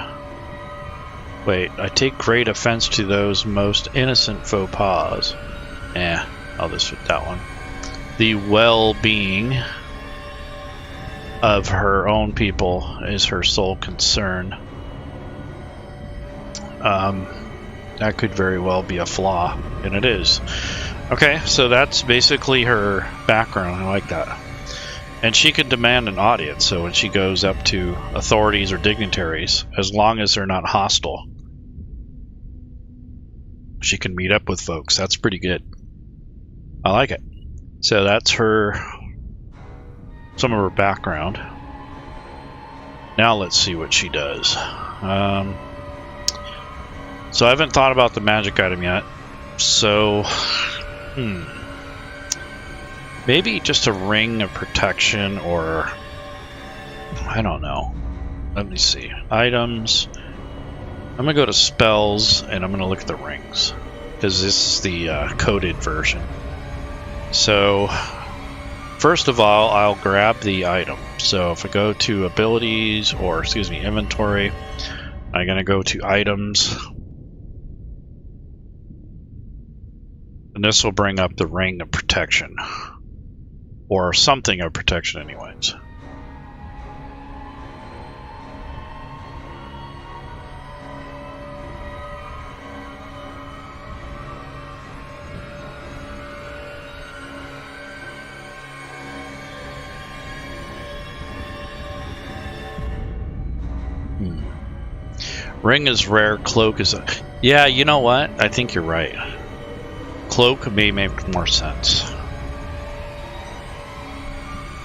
[SPEAKER 1] Wait, I take great offense to those most innocent faux pas. I'll just fit that one. The well-being of her own people is her sole concern. That could very well be a flaw, and it is. Okay, so that's basically her background. I like that. And she can demand an audience, so when she goes up to authorities or dignitaries, as long as they're not hostile, she can meet up with folks. That's pretty good. I like it. So that's some of her background. Now let's see what she does. So I haven't thought about the magic item yet. So, maybe just a ring of protection, or I don't know. Let me see. Items. I'm going to go to spells, and I'm going to look at the rings, because this is the coded version. So, first of all, I'll grab the item. So if I go to abilities, or inventory, I'm going to go to items. And this will bring up the ring of protection. Or something of protection anyways. Ring is rare, cloak is a... Yeah, you know what? I think you're right. Cloak may make more sense.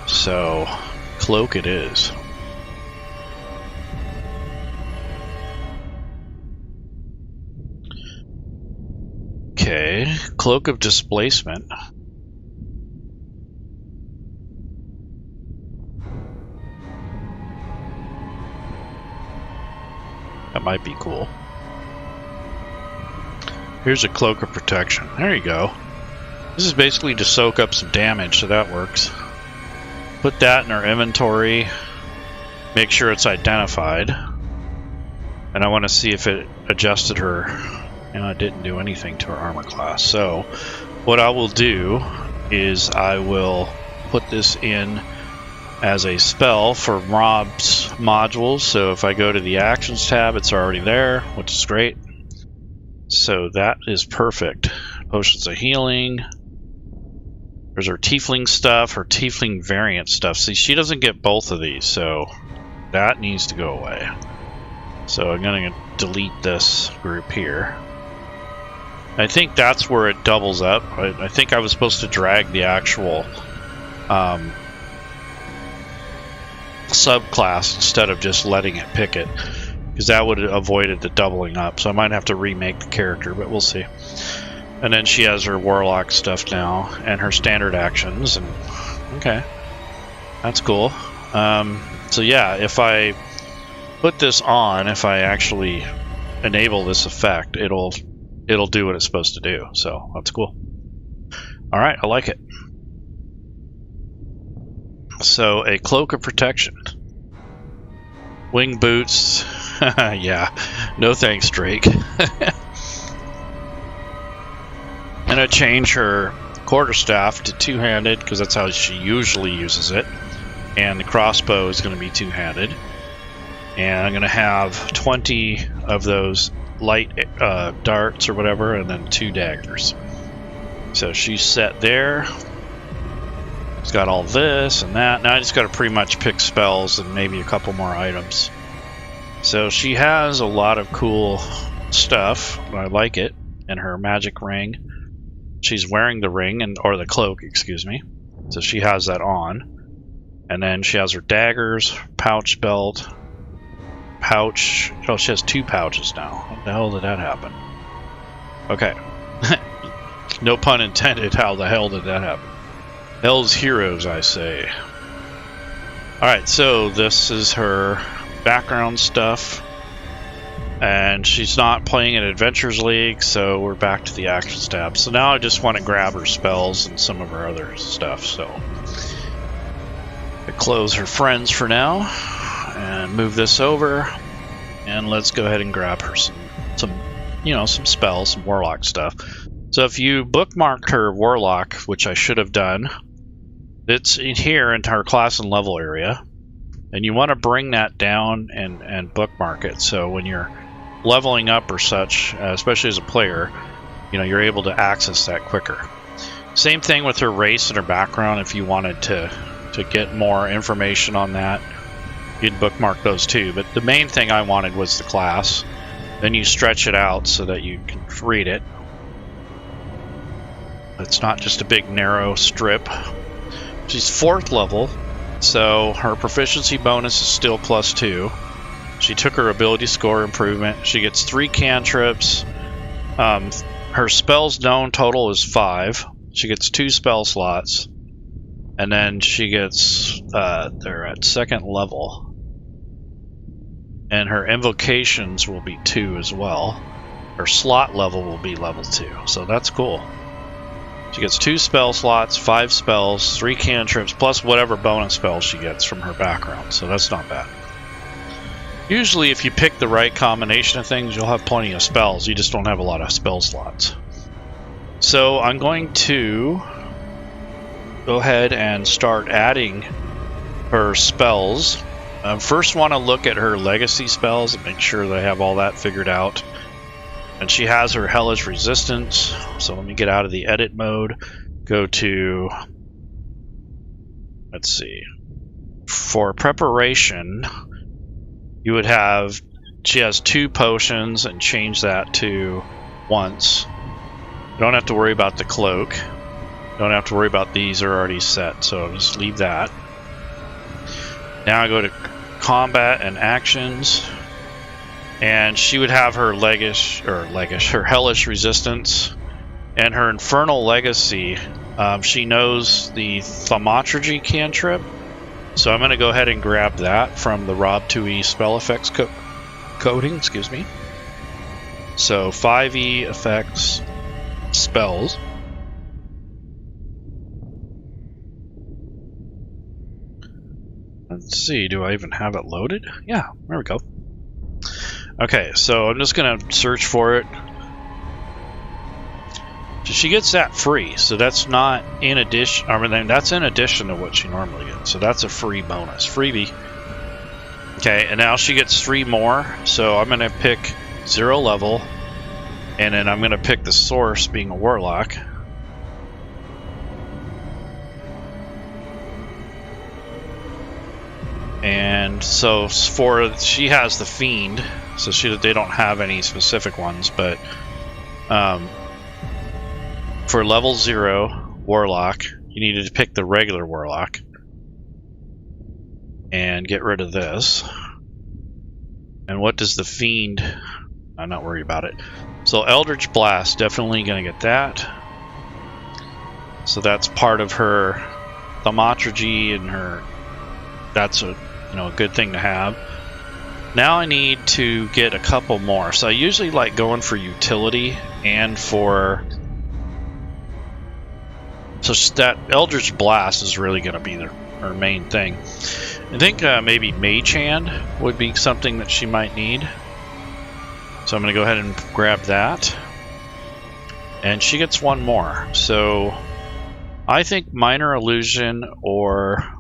[SPEAKER 1] So, cloak it is. Okay, cloak of displacement. That might be cool. Here's a cloak of protection. There you go. This is basically to soak up some damage, so that works. put that in our inventory, make sure it's identified, and I want to see if it adjusted her. It didn't do anything to her armor class. So what I will do is I will put this in as a spell for Rob's modules. So if I go to the Actions tab, it's already there, which is great. So that is perfect. Potions of healing. There's her Tiefling stuff, her Tiefling variant stuff. See, she doesn't get both of these, so that needs to go away. So I'm going to delete this group here. I think that's where it doubles up. I think I was supposed to drag the actual subclass instead of just letting it pick it, because that would have avoided the doubling up. So I might have to remake the character, but we'll see. And then she has her Warlock stuff now and her standard actions. And okay, that's cool. So yeah, if I put this on, if I actually enable this effect, it'll do what it's supposed to do. So that's cool. All right, I like it. So a cloak of protection, wing boots. Yeah, no thanks, Drake. I'm gonna change her quarterstaff to two-handed because that's how she usually uses it, and the crossbow is going to be two-handed. And I'm going to have 20 of those light darts or whatever, and then 2 daggers. So she's set there. She's got all this and that. Now I just got to pretty much pick spells and maybe a couple more items. So she has a lot of cool stuff. I like it. And her magic ring. She's wearing the ring, or the cloak, excuse me. So she has that on. And then she has her daggers, pouch belt, pouch. Oh, she has 2 pouches now. How the hell did that happen? Okay. No pun intended. How the hell did that happen? Hell's heroes, I say. Alright, so this is her background stuff. And she's not playing in Adventures League, so we're back to the Actions tab. So now I just want to grab her spells and some of her other stuff. So I close her friends for now and move this over, and let's go ahead and grab her some spells, some Warlock stuff. So if you bookmarked her Warlock, which I should have done, it's in here into her class and level area, and you want to bring that down and bookmark it. So when you're leveling up or such, especially as a player, you're able to access that quicker. Same thing with her race and her background. If you wanted to get more information on that, you'd bookmark those too. But the main thing I wanted was the class. Then you stretch it out so that you can read it. It's not just a big narrow strip. She's 4th level, so her proficiency bonus is still +2. She took her ability score improvement. She gets 3 cantrips. Her spells known total is 5. She gets 2 spell slots. And then she gets, they're at 2nd level. And her invocations will be 2 as well. Her slot level will be level 2. So that's cool. She gets 2 spell slots, 5 spells, 3 cantrips, plus whatever bonus spells she gets from her background. So that's not bad. Usually if you pick the right combination of things, you'll have plenty of spells. You just don't have a lot of spell slots. So I'm going to go ahead and start adding her spells. First want to look at her legacy spells and make sure that I have all that figured out. And she has her hellish resistance. So let me get out of the edit mode. Go to, let's see. For preparation, you would have, she has 2 potions, and change that to once. You don't have to worry about the cloak. Don't have to worry about these, are already set, so just leave that. Now I go to combat and actions, and she would have her her hellish resistance, and her infernal legacy. She knows the thaumaturgy cantrip, so I'm going to go ahead and grab that from the Rob 2E spell effects coding. Excuse me. So 5E effects spells. Let's see, do I even have it loaded? Yeah, there we go. Okay, so I'm just gonna search for it. So she gets that free, so that's not in addition. I mean, that's in addition to what she normally gets. So that's a free bonus, freebie. Okay, and now she gets 3 more. So I'm gonna pick 0 level, and then I'm gonna pick the source, being a warlock. And so she has the fiend, so they don't have any specific ones, but for level 0 warlock, you needed to pick the regular warlock and get rid of this. And what does the fiend? I'm not worried about it. So Eldritch Blast, definitely gonna get that. So that's part of her thaumaturgy and her. That's a a good thing to have. Now I need to get a couple more. So I usually like going for utility and for. So that Eldritch Blast is really going to be her main thing. I think maybe Mage Hand would be something that she might need. So I'm going to go ahead and grab that. And she gets 1 more. So I think Minor Illusion or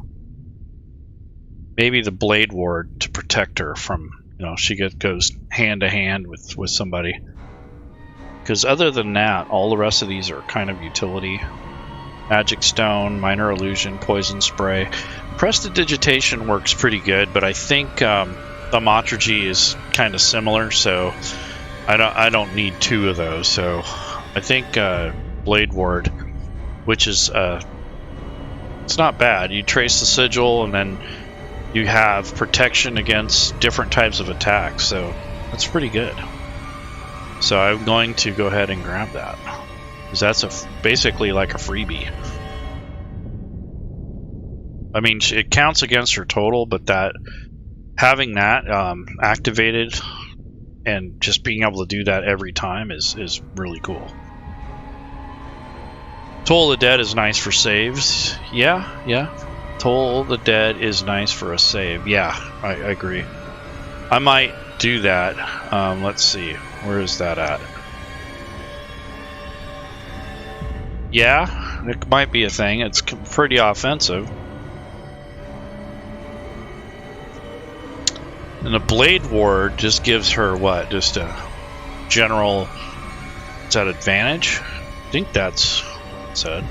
[SPEAKER 1] maybe the Blade Ward to protect her from, she goes hand to hand with somebody. Because other than that, all the rest of these are kind of utility. Magic Stone, Minor Illusion, Poison Spray. Prestidigitation works pretty good, but I think Thaumaturgy is kind of similar, so I don't need 2 of those. So I think Blade Ward, which is it's not bad. You trace the sigil, and then you have protection against different types of attacks, so that's pretty good. So I'm going to go ahead and grab that. Because that's basically like a freebie. I mean, it counts against her total, but having that activated and just being able to do that every time is really cool. Toll of the Dead is nice for saves. Yeah. Toll of the Dead is nice for a save. Yeah, I agree. I might do that. Let's see. Where is that at? Yeah, it might be a thing. It's pretty offensive. And the Blade Ward just gives her what? Just a general... Is that advantage? I think that's what it said.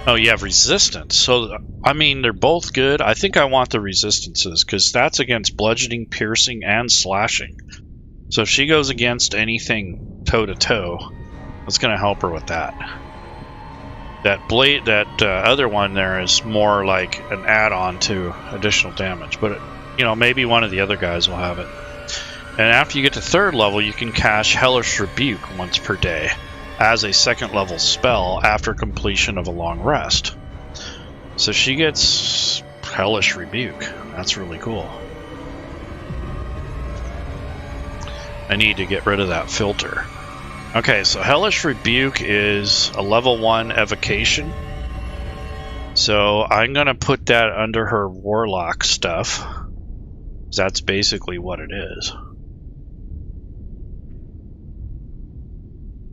[SPEAKER 1] Oh, you have resistance. So, I mean, they're both good. I think I want the resistances, because that's against bludgeoning, piercing, and slashing. So if she goes against anything toe-to-toe, it's going to help her with that. That other one there is more like an add-on to additional damage, but maybe one of the other guys will have it. And after you get to 3rd level, you can cast Hellish Rebuke once per day as a 2nd level spell after completion of a long rest. So she gets Hellish Rebuke. That's really cool. I need to get rid of that filter. Okay, so Hellish Rebuke is a level 1 evocation. So I'm going to put that under her Warlock stuff. That's basically what it is.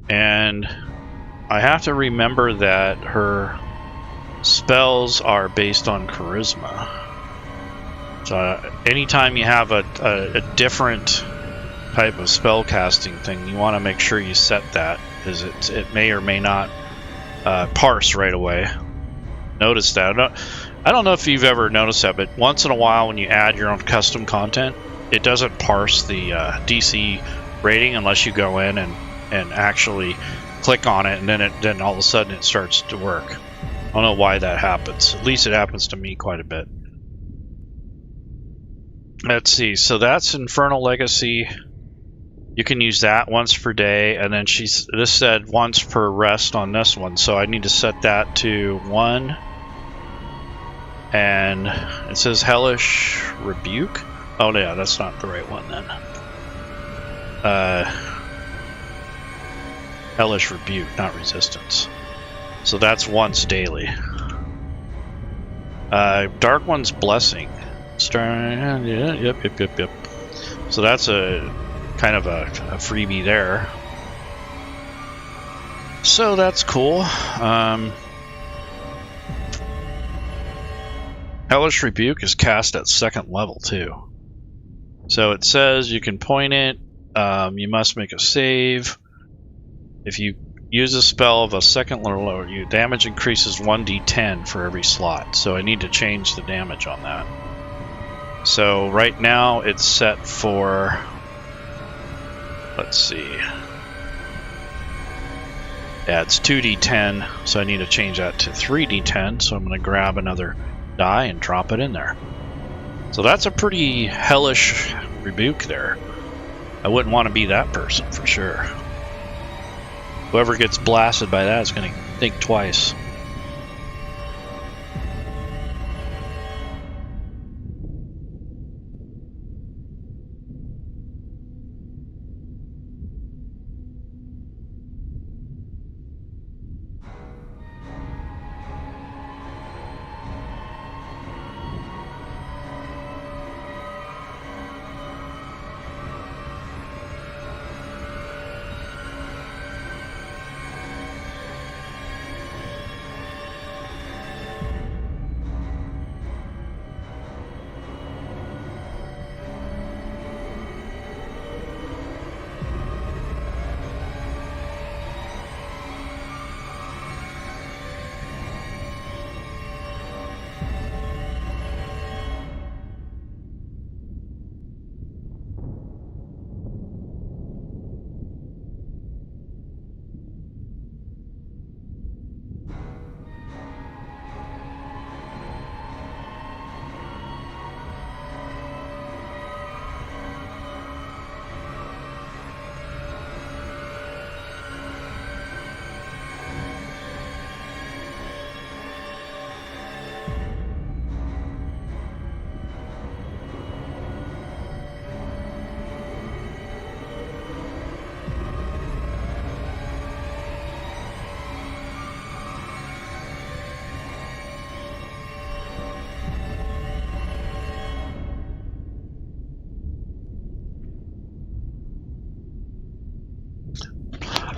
[SPEAKER 1] And I have to remember that her spells are based on charisma. So anytime you have a different type of spell casting thing, you want to make sure you set that, because it may or may not parse right away. Notice that. I don't know if you've ever noticed that, but once in a while when you add your own custom content, it doesn't parse the DC rating unless you go in and actually click on it, and then all of a sudden it starts to work. I don't know why that happens. At least it happens to me quite a bit. Let's see. So that's Infernal Legacy. You can use that once per day, and then this said once per rest on this one, so I need to set that to 1. And it says Hellish Rebuke. Oh yeah, that's not the right one then. Hellish Rebuke, not Resistance. So that's once daily. Dark One's Blessing. Yep. So that's a kind of a freebie there. So that's cool. Hellish Rebuke is cast at 2nd level too. So it says you can point it. You must make a save. If you use a spell of a 2nd level, your damage increases 1d10 for every slot. So I need to change the damage on that. So right now it's set for, let's see. Yeah, it's 2d10, so I need to change that to 3d10. So I'm going to grab another die and drop it in there. So that's a pretty hellish rebuke there. I wouldn't want to be that person for sure. Whoever gets blasted by that is going to think twice.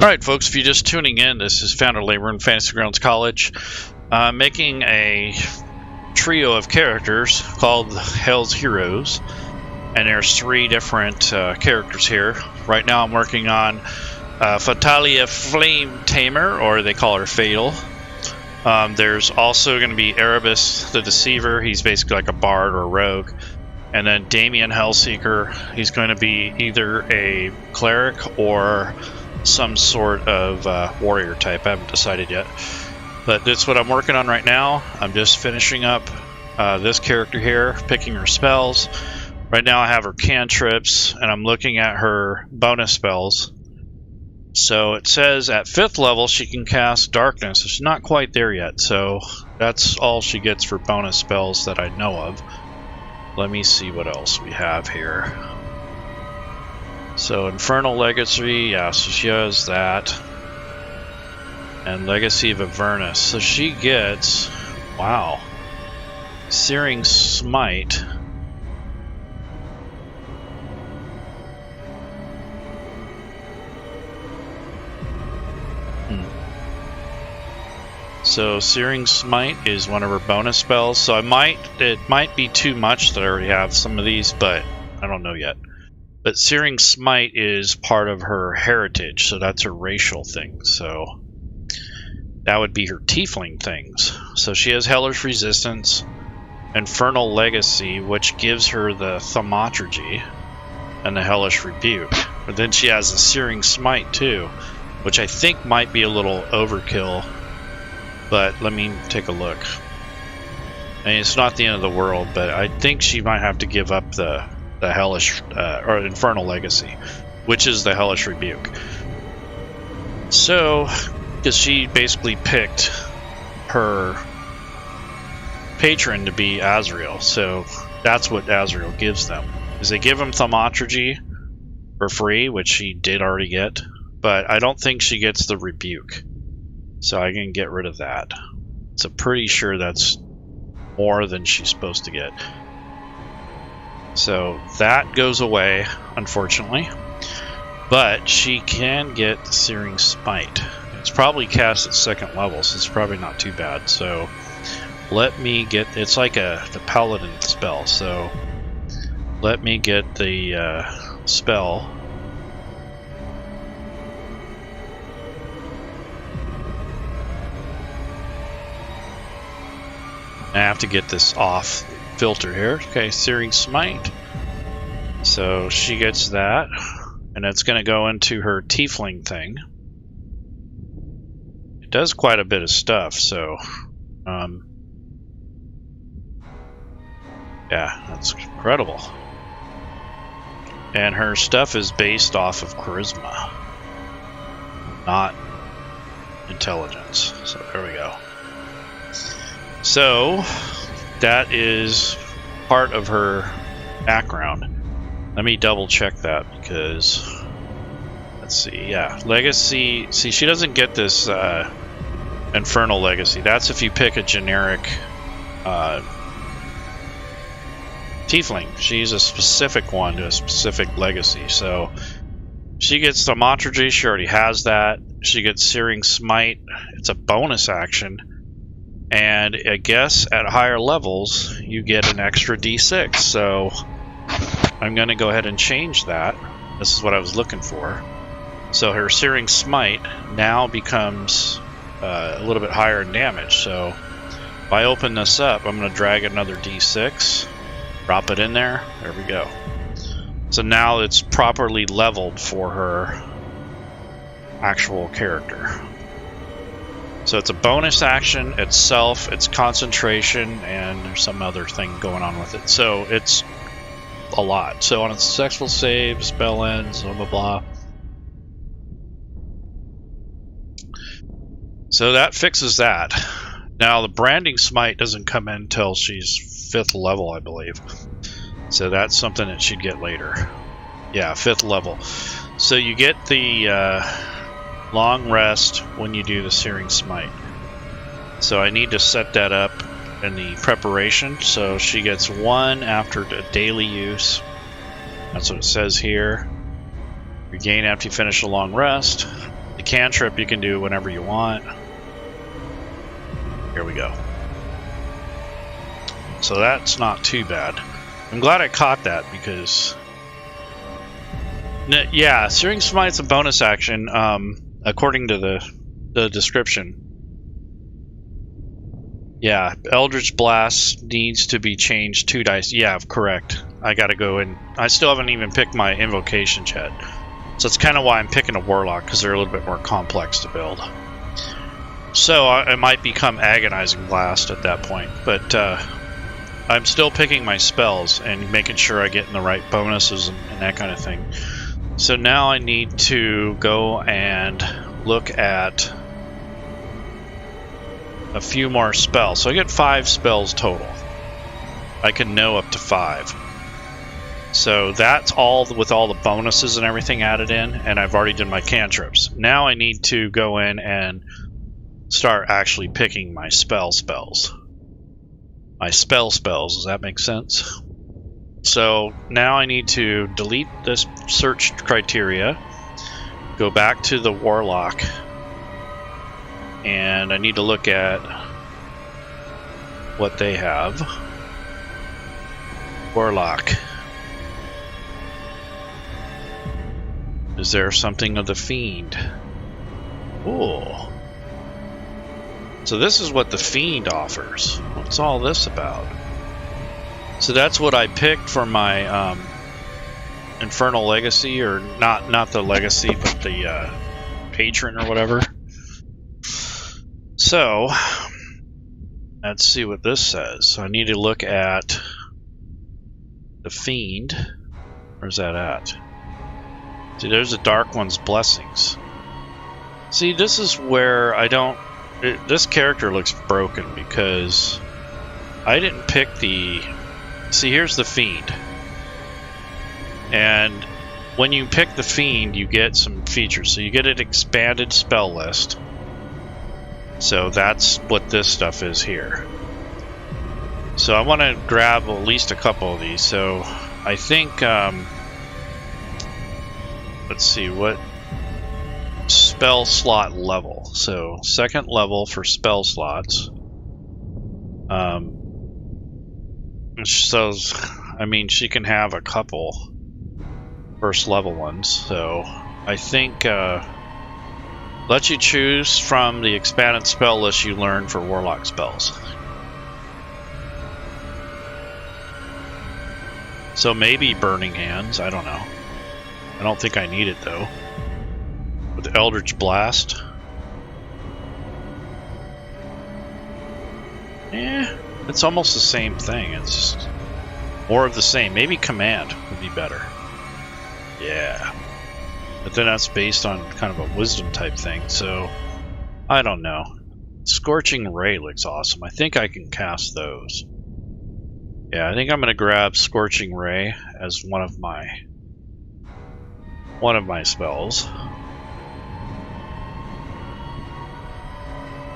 [SPEAKER 1] Alright folks, if you're just tuning in, this is Founder Labor in Fantasy Grounds College, making a trio of characters called Hell's Heroes, and there's 3 different characters here. Right now I'm working on Fatalia Flame Tamer, or they call her Fatal. There's also going to be Erebus the Deceiver. He's basically like a bard or a rogue. And then Damien Hellseeker. He's going to be either a cleric or some sort of warrior type. I haven't decided yet. But that's what I'm working on right now. I'm just finishing up this character here, picking her spells. Right now I have her cantrips, and I'm looking at her bonus spells. So it says at 5th level she can cast Darkness. She's not quite there yet, so that's all she gets for bonus spells that I know of. Let me see what else we have here. So Infernal Legacy, yeah, so she has that. And Legacy of Avernus. So she gets, wow, Searing Smite. So Searing Smite is one of her bonus spells. So it might be too much that I already have some of these, but I don't know yet. But Searing Smite is part of her heritage, so that's her racial thing. So that would be her Tiefling things. So she has Hellish Resistance, Infernal Legacy, which gives her the Thaumaturgy, and the Hellish Rebuke. But then she has the Searing Smite too, which I think might be a little overkill. But let me take a look. I mean, it's not the end of the world, but I think she might have to give up the Hellish or Infernal Legacy, which is the Hellish Rebuke. So, because she basically picked her patron to be Azrael, so that's what Azrael gives them. Is they give them Thaumaturgy for free, which she did already get, but I don't think she gets the Rebuke. So I can get rid of that. So pretty sure that's more than she's supposed to get. So that goes away, unfortunately. But she can get the Searing Smite. It's probably cast at 2nd level, so it's probably not too bad. So let me get... It's like the Paladin spell, so let me get the spell. I have to get this off filter here. Okay, Searing Smite. So she gets that, and it's going to go into her Tiefling thing. It does quite a bit of stuff, so yeah, that's incredible. And her stuff is based off of charisma, not intelligence. So there we go. So that is part of her background. Let me double check that because let's see. Yeah, legacy. See, she doesn't get this infernal legacy. That's if you pick a generic Tiefling. She's a specific one to a specific legacy. So she gets the Montrage. She already has that. She gets Searing Smite. It's a bonus action. And I guess at higher levels, you get an extra d6. So I'm going to go ahead and change that. This is what I was looking for. So her Searing Smite now becomes a little bit higher in damage. So if I open this up, I'm going to drag another d6, drop it in there. There we go. So now it's properly leveled for her actual character. So it's a bonus action itself, it's concentration, and there's some other thing going on with it. So it's a lot. So on a successful save, spell ends, blah blah blah. So that fixes that. Now the Branding Smite doesn't come in until she's 5th level, I believe. So that's something that she'd get later. Yeah, 5th level. So you get the long rest when you do the Searing Smite. So I need to set that up in the preparation. So she gets 1 after the daily use. That's what it says here. Regain after you finish a long rest. The cantrip you can do whenever you want. Here we go. So that's not too bad. I'm glad I caught that because yeah, Searing Smite's a bonus action. According to the description. Yeah, Eldritch Blast needs to be changed 2 dice. Yeah, correct. I gotta go in. I still haven't even picked my invocations yet. So it's kind of why I'm picking a Warlock, because they're a little bit more complex to build. So I might become Agonizing Blast at that point. But I'm still picking my spells and making sure I get in the right bonuses and that kind of thing. So now I need to go and look at a few more spells. So I get 5 spells total. I can know up to 5. So that's all with all the bonuses and everything added in, and I've already done my cantrips. Now I need to go in and start actually picking my spells. My spells, does that make sense? So now I need to delete this search criteria, go back to the Warlock, and I need to look at what they have. Warlock. Is there something of the Fiend? Ooh. So this is what the Fiend offers. What's all this about? So that's what I picked for my Infernal Legacy, or not the Legacy, but the Patron or whatever. So let's see what this says. So I need to look at the Fiend. Where's that at? See, there's the Dark One's Blessings. See, this is where I don't... this character looks broken because I didn't pick the... See, here's the Fiend. And when you pick the Fiend, you get some features. So you get an expanded spell list. So that's what this stuff is here. So I want to grab at least a couple of these. So I think, let's see, what spell slot level. So second level for spell slots. So, I mean, she can have a couple first level ones. So I think let you choose from the expanded spell list you learn for Warlock spells. So maybe Burning Hands, I don't know. I don't think I need it though. With Eldritch Blast. Yeah, it's almost the same thing. It's just more of the same. Maybe Command would be better. Yeah. But then that's based on kind of a wisdom type thing, so I don't know. Scorching Ray looks awesome. I think I can cast those. Yeah, I think I'm gonna grab Scorching Ray as one of my spells.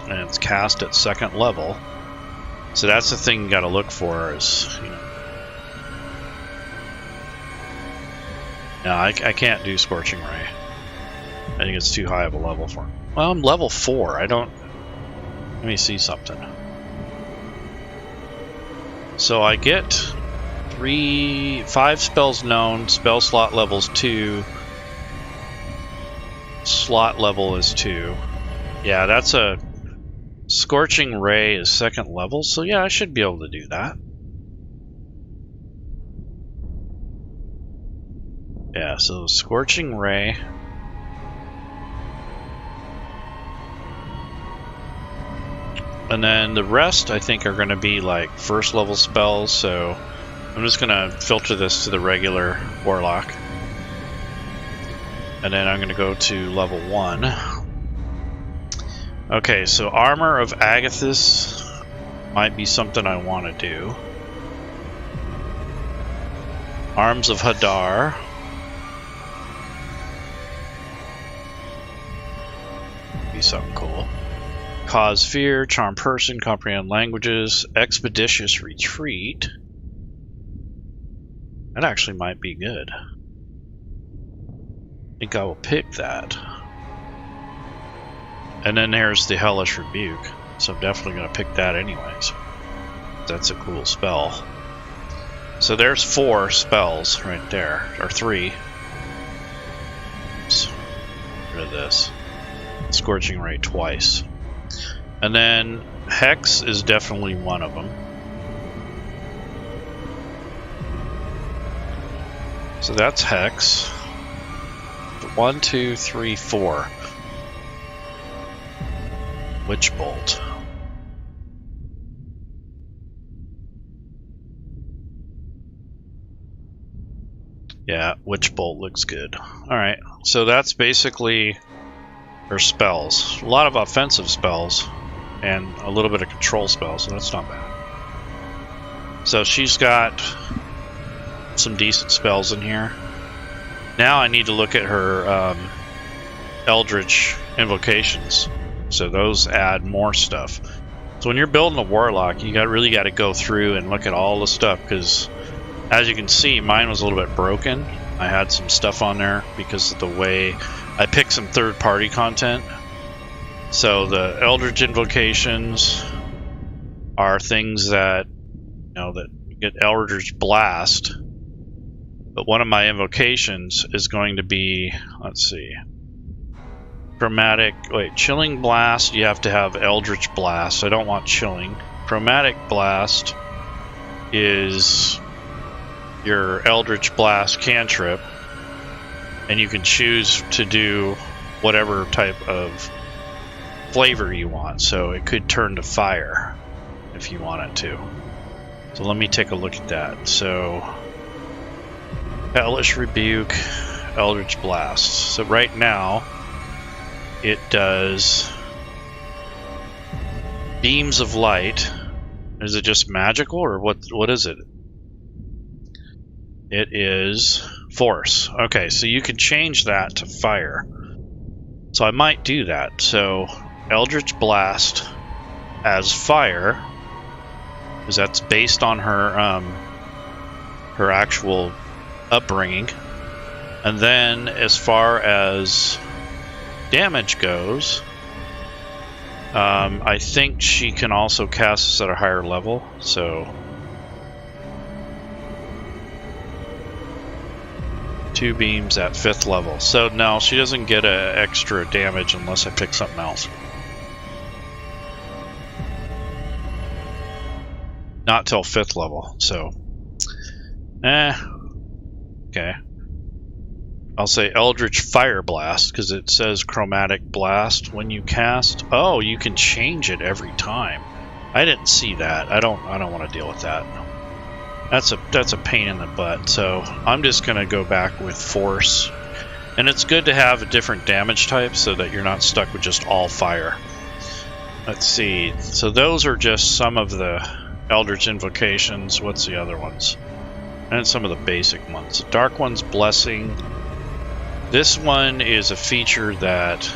[SPEAKER 1] And it's cast at second level. So that's the thing you gotta look for is, you know. No, I can't do Scorching Ray. I think it's too high of a level for me. Well, I'm level 4. I don't... Let me see something. So I get 5 spells known, spell slot levels 2. Slot level is 2. Yeah, that's a... Scorching Ray is second level, so yeah, I should be able to do that. Yeah, so Scorching Ray. And then the rest, I think, are going to be like first level spells, so I'm just going to filter this to the regular Warlock. And then I'm going to go to level 1. Okay, so Armor of Agathis might be something I want to do. Arms of Hadar. Be something cool. Cause Fear, Charm Person, Comprehend Languages, Expeditious Retreat. That actually might be good. I think I will pick that. And then there's the Hellish Rebuke, so I'm definitely going to pick that anyways. That's a cool spell. So there's 4 spells right there, or 3. Oops. Get rid of this. Scorching Ray twice. And then Hex is definitely one of them. So that's Hex. 1, 2, 3, 4. Witch Bolt. Yeah, Witch Bolt looks good. Alright, so that's basically her spells. A lot of offensive spells and a little bit of control spells, so that's not bad. So she's got some decent spells in here. Now I need to look at her Eldritch invocations. So those add more stuff. So when you're building a Warlock, you really got to go through and look at all the stuff, because as you can see, mine was a little bit broken. I had some stuff on there because of the way I picked some third-party content. So the Eldritch invocations are things that, you know, that get Eldritch Blast. But one of my invocations is going to be, let's see, Chilling Blast, you have to have Eldritch Blast. I don't want Chilling. Chromatic Blast is your Eldritch Blast cantrip, and you can choose to do whatever type of flavor you want. So it could turn to fire if you want it to. So let me take a look at that. So Hellish Rebuke, Eldritch Blast. So right now it does Beams of Light. Is it just magical, or what is it? It is Force. Okay, so you can change that to fire. So I might do that. So Eldritch Blast as fire,
[SPEAKER 2] because that's based on her her actual upbringing. And then as far as damage goes, I think she can also cast this at a higher level, so 2 beams at 5th level. So no, she doesn't get a extra damage unless I pick something else. Not till 5th level, so okay. I'll say Eldritch Fire Blast because it says Chromatic Blast when you cast. Oh, you can change it every time. I didn't see that. I don't want to deal with that. That's a pain in the butt. So I'm just gonna go back with Force, and it's good to have a different damage type so that you're not stuck with just all fire. Let's see. So those are just some of the Eldritch invocations. What's the other ones? And some of the basic ones. Dark One's Blessing. This one is a feature that,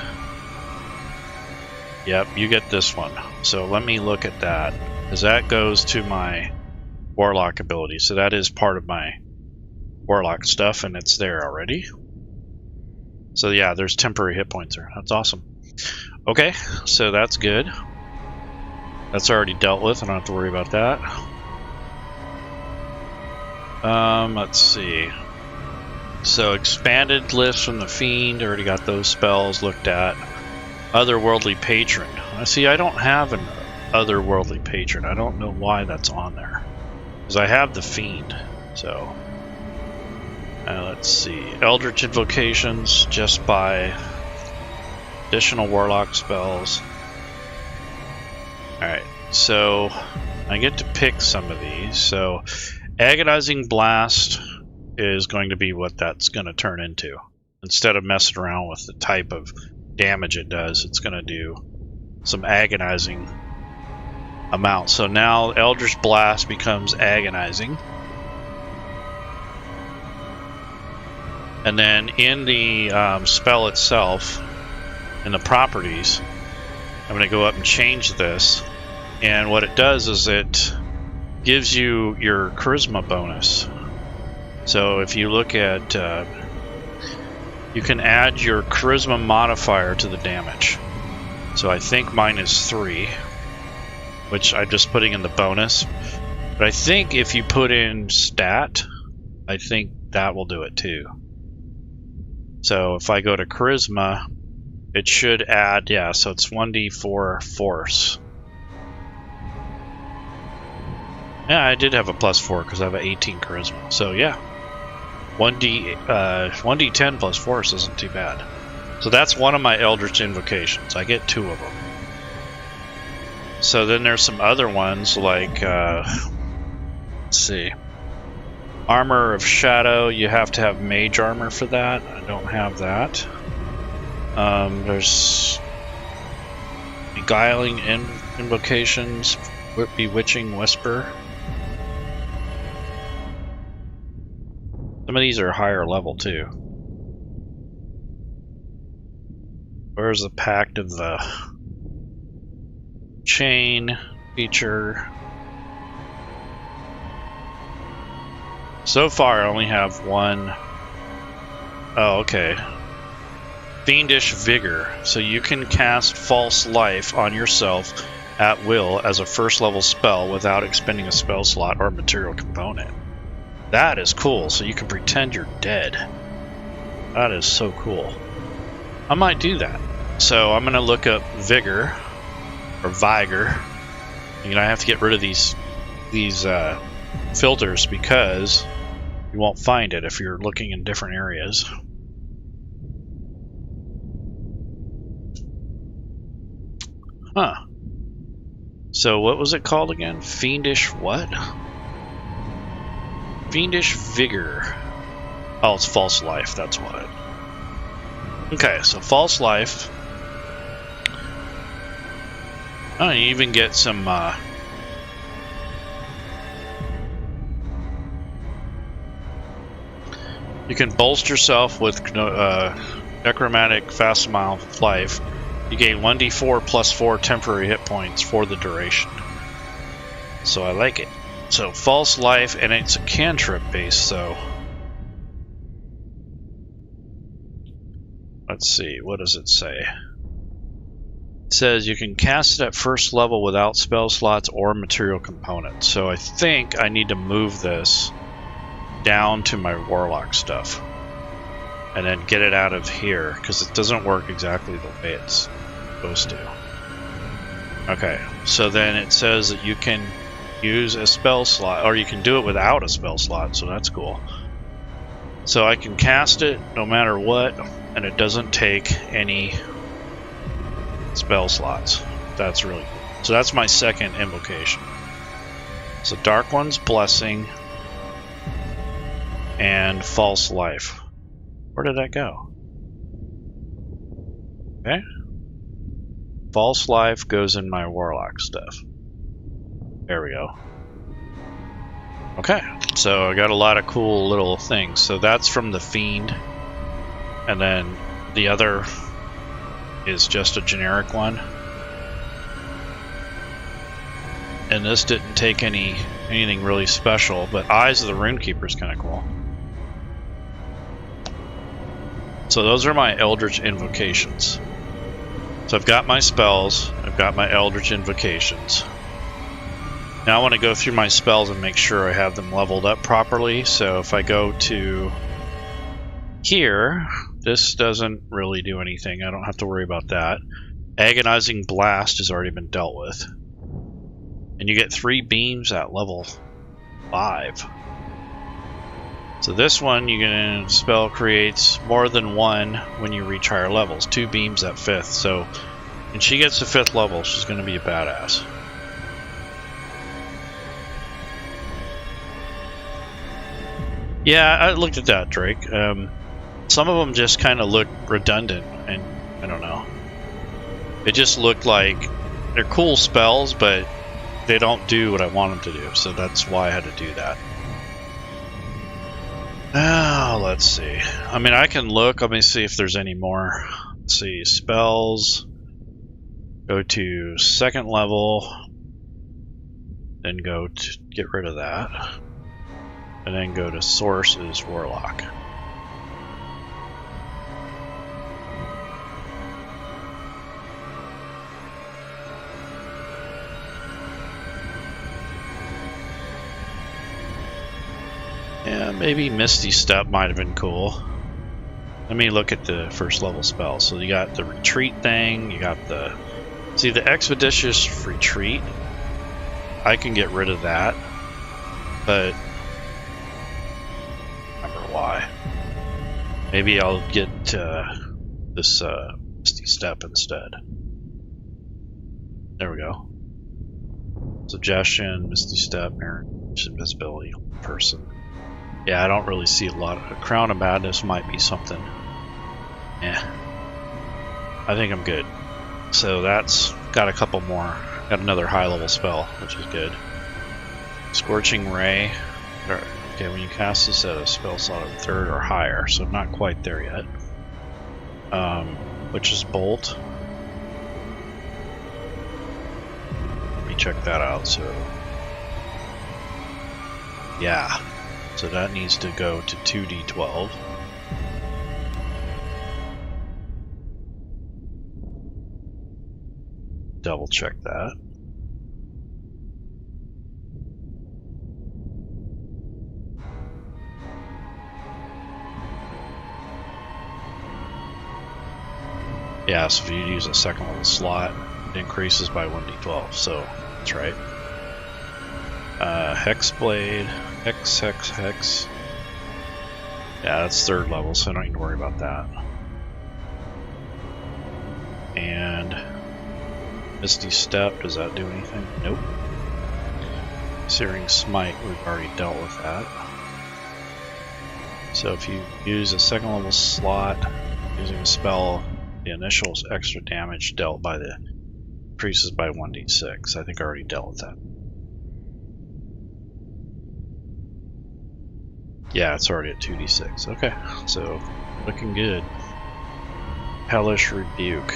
[SPEAKER 2] yep, you get this one. So let me look at that, because that goes to my Warlock ability. So that is part of my Warlock stuff, and it's there already. So yeah, there's temporary hit points there. That's awesome. Okay, so that's good. That's already dealt with. I don't have to worry about that. Let's see. So expanded lifts from the Fiend, already got those spells looked at. Otherworldly Patron. See, I don't have an Otherworldly Patron. I don't know why that's on there, because I have the Fiend. So let's see. Eldritch Invocations just by additional Warlock spells. Alright, so I get to pick some of these. So Agonizing Blast is going to be what that's going to turn into. Instead of messing around with the type of damage it does, it's going to do some agonizing amount. So now Eldritch Blast becomes agonizing. And then in the spell itself, in the properties, I'm going to go up and change this. And what it does is it gives you your charisma bonus. So if you look at, you can add your charisma modifier to the damage. So I think mine is 3, which I'm just putting in the bonus. But I think if you put in stat, I think that will do it too. So if I go to charisma, it should add, yeah, so it's 1d4 force. Yeah, I did have a +4 because I have an 18 charisma. So yeah, 1d10 plus force isn't too bad. So that's one of my Eldritch invocations. I get 2 of them. So then there's some other ones like, let's see, Armor of Shadow. You have to have mage armor for that. I don't have that. There's Beguiling invocations, Bewitching Whisper. Some of these are higher level too. Where's the Pact of the Chain feature? So far I only have one. Oh, okay. Fiendish Vigor. So you can cast False Life on yourself at will as a first level spell without expending a spell slot or material component. That is cool, so you can pretend you're dead. That is so cool. I might do that. So I'm going to look up Vigor, or Vigor. You know, I have to get rid of these filters because you won't find it if you're looking in different areas. Huh. So what was it called again? Fiendish what? Fiendish Vigor. Oh, it's False Life, that's what. Okay, so False Life. Oh, you even get some you can bolster yourself with Necromantic Facile Life. You gain 1d4 plus 4 temporary hit points for the duration. So I like it. So false life, and it's a cantrip base, so let's see, what does it say? It says you can cast it at first level without spell slots or material components. So I think I need to move this down to my Warlock stuff and then get it out of here, because it doesn't work exactly the way it's supposed to. Okay, so then it says that you can use a spell slot, or you can do it without a spell slot, so that's cool. So I can cast it no matter what, and it doesn't take any spell slots. That's really cool. So that's my second invocation. So Dark One's Blessing and False Life. Where did that go? Okay. False Life goes in my Warlock stuff. There we go. Okay, so I got a lot of cool little things. So that's from the Fiend, and then the other is just a generic one. And this didn't take anything really special, but Eyes of the Runekeeper is kind of cool. So those are my Eldritch Invocations. So I've got my spells, I've got my Eldritch Invocations. Now I want to go through my spells and make sure I have them leveled up properly. So if I go to here, this doesn't really do anything. I don't have to worry about that. Agonizing Blast has already been dealt with. And you get 3 beams at level 5. So this one, you can spell creates more than 1 when you reach higher levels. 2 beams at 5th. So when she gets to 5th level, she's going to be a badass. Yeah, I looked at that, Drake. Some of them just kind of look redundant, and I don't know. It just looked like they're cool spells, but they don't do what I want them to do, so that's why I had to do that. Now, let's see. I mean, I can look. Let me see if there's any more. Let's see. Spells. Go to 2nd level. Then go to get rid of that. And then go to Sources Warlock. Yeah, maybe Misty Step might have been cool. Let me look at the 1st level spells. So you got the retreat thing, you got the... See, the Expeditious Retreat, I can get rid of that, but... I don't remember why. Maybe I'll get this Misty Step instead. There we go. Suggestion, Misty Step, Invisibility, Person. Yeah, I don't really see a lot of... Crown of Madness might be something. Yeah. I think I'm good. So that's got a couple more. Got another high level spell, which is good. Scorching Ray. Okay, when you cast this at a spell slot of 3rd or higher, so not quite there yet. Which is Bolt. Let me check that out, so... Yeah. So that needs to go to 2d12. Double check that. Yeah, so if you use a 2nd level slot, it increases by 1d12, so that's right. Hexblade, Hex. Yeah, that's 3rd level, so I don't need to worry about that. And Misty Step, does that do anything? Nope. Searing Smite, we've already dealt with that. So if you use a 2nd level slot using a spell, the initial extra damage dealt by the increases by 1d6. I think I already dealt with that. Yeah, it's already at 2d6. Okay, so looking good. Hellish Rebuke.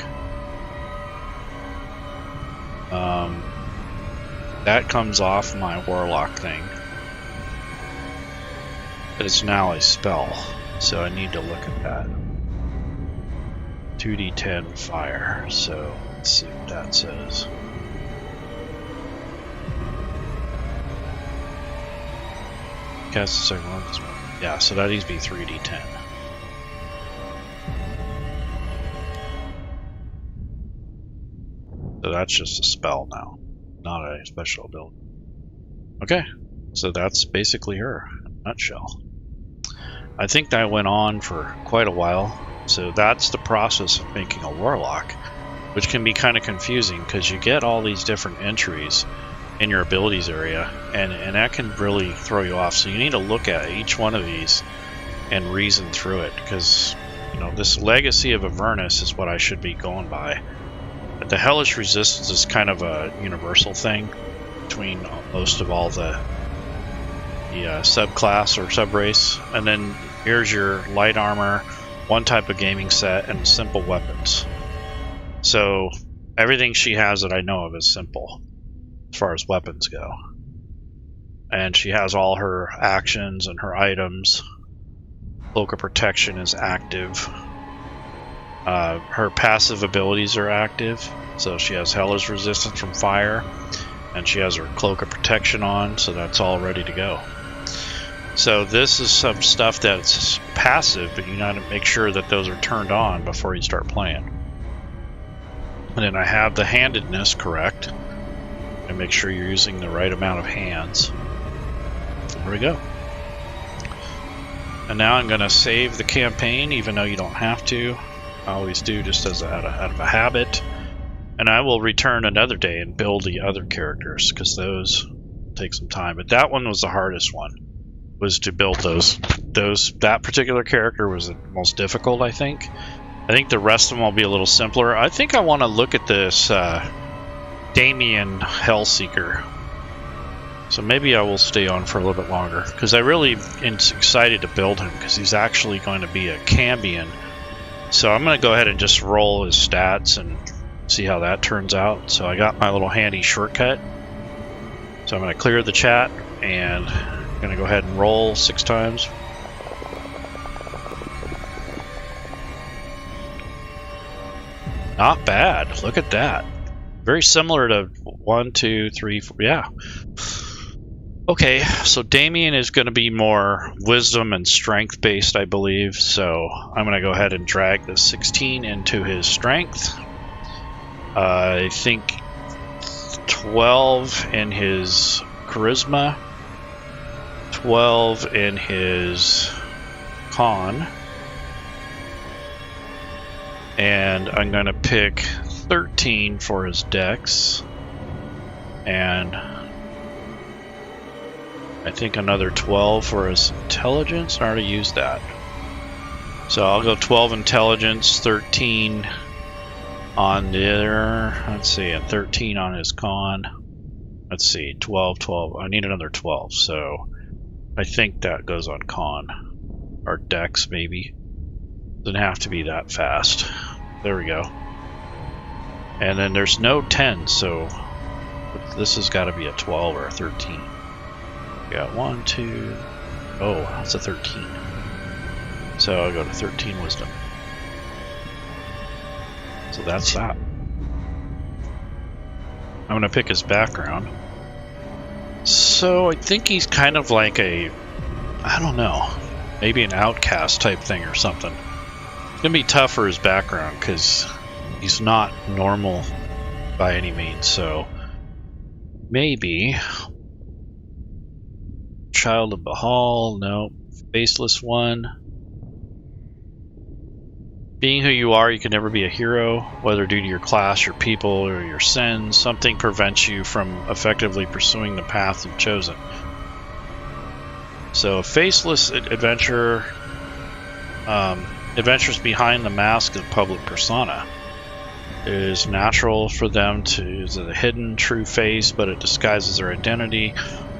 [SPEAKER 2] that comes off my Warlock thing. But it's now a spell, so I need to look at that. 2d10 fire, so let's see what that says. Cast the second one. Yeah, so that needs to be 3d10. So that's just a spell now, not a special ability. Okay, so that's basically her, in a nutshell. I think that went on for quite a while, so that's the process of making a Warlock, which can be kind of confusing because you get all these different entries in your abilities area, and that can really throw you off. So you need to look at each one of these and reason through it, because you know this Legacy of Avernus is what I should be going by. But the hellish resistance is kind of a universal thing between most of all the subclass or subrace, and then here's your light armor, one type of gaming set, and simple weapons. So everything she has that I know of is simple as far as weapons go, and she has all her actions and her items. Cloak of Protection is active. Her passive abilities are active, so she has hellish resistance from fire, and she has her Cloak of Protection on, so that's all ready to go. So this is some stuff that's passive, but you got to make sure that those are turned on before you start playing. And then I have the handedness correct, and make sure you're using the right amount of hands. There we go. And now I'm going to save the campaign, even though you don't have to. I always do, just as out of a habit. And I will return another day and build the other characters, because those take some time. But that one was the hardest one, was to build those. That particular character was the most difficult, I think. I think the rest of them will be a little simpler. I think I want to look at this Cambion Hellseeker. So maybe I will stay on for a little bit longer, because I really am excited to build him, because he's actually going to be a Cambion. So I'm going to go ahead and just roll his stats and see how that turns out. So I got my little handy shortcut. So I'm going to clear the chat, and I'm going to go ahead and roll 6 times. Not bad. Look at that. Very similar to 1, 2, 3, 4. Yeah. Okay, so Cambion is going to be more wisdom and strength based, I believe. So I'm going to go ahead and drag the 16 into his strength. I think 12 in his charisma, 12 in his con, and I'm going to pick 13 for his dex, and I think another 12 for his intelligence. I already used that. So I'll go 12 intelligence, 13 on the other, let's see, and 13 on his con. Let's see, 12, 12. I need another 12, so I think that goes on con. Or dex, maybe. Doesn't have to be that fast. There we go. And then there's no 10, so this has got to be a 12 or a 13. We got 1, 2. Oh, that's a 13. So I'll go to 13 wisdom. So that's that. I'm going to pick his background. So I think he's kind of like a, I don't know, maybe an outcast type thing or something. It's going to be tough for his background because he's not normal by any means. So maybe Child of Bahal, no. Faceless one. Being who you are, you can never be a hero, whether due to your class, your people, or your sins. Something prevents you from effectively pursuing the path you've chosen. So, a faceless adventurer, adventures behind the mask of public persona. It is natural for them to use a hidden, true face, but it disguises their identity.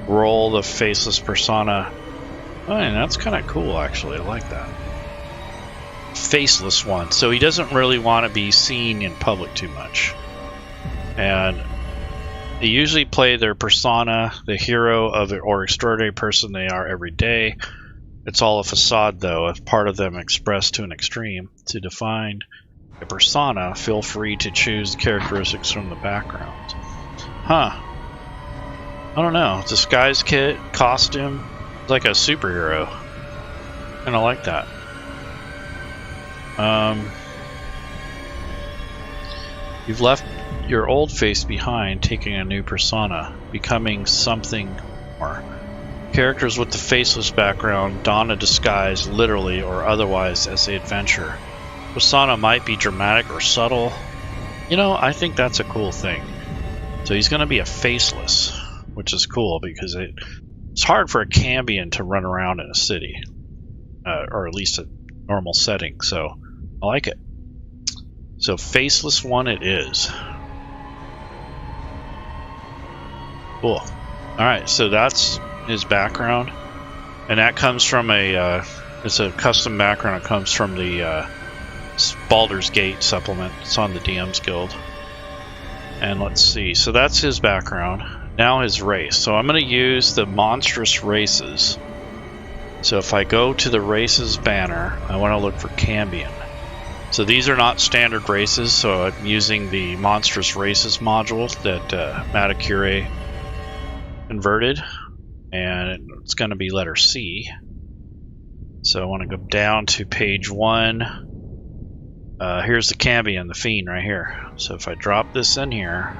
[SPEAKER 2] Roll the faceless persona. Oh, and that's kind of cool, actually. I like that. Faceless one, so he doesn't really want to be seen in public too much, and They usually play their persona, the hero of or extraordinary person they are every day. It's all a facade, though, a part of them expressed to an extreme. To define a persona, feel free to choose the characteristics from the background. Huh. I don't know. Disguise kit, costume, it's like a superhero. Kinda like that. You've left your old face behind, taking a new persona, becoming something more. Characters with the faceless background don a disguise, literally or otherwise, as they adventure. Persona might be dramatic or subtle. You know, I think that's a cool thing. So he's going to be a faceless, which is cool because it's hard for a Cambion to run around in a city, or at least a normal setting. So I like it. So faceless one it is. Cool. Alright, so that's his background. And that comes from it's a custom background. It comes from the Baldur's Gate supplement. It's on the DM's Guild. And let's see. So that's his background. Now his race. So I'm going to use the monstrous races. So if I go to the races banner, I want to look for Cambion. So these are not standard races, so I'm using the monstrous races module that Matacure converted, and it's going to be letter C. So I want to go down to page 1. Here's the Cambion, the Fiend, right here. So if I drop this in here,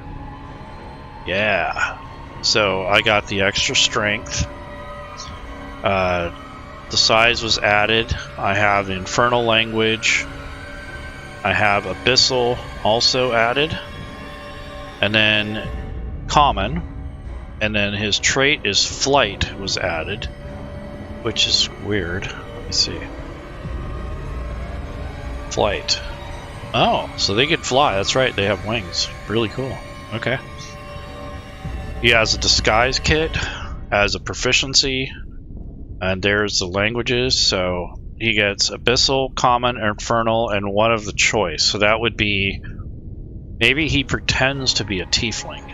[SPEAKER 2] yeah. So I got the extra strength. The size was added. I have infernal language. I have abyssal also added. And then common. And then his trait is flight was added, which is weird. Let me see. Flight. Oh, so they can fly. That's right. They have wings. Really cool. Okay. He has a disguise kit, has a proficiency, and there's the languages. So he gets abyssal, common, infernal, and one of the choice. So that would be, maybe he pretends to be a tiefling.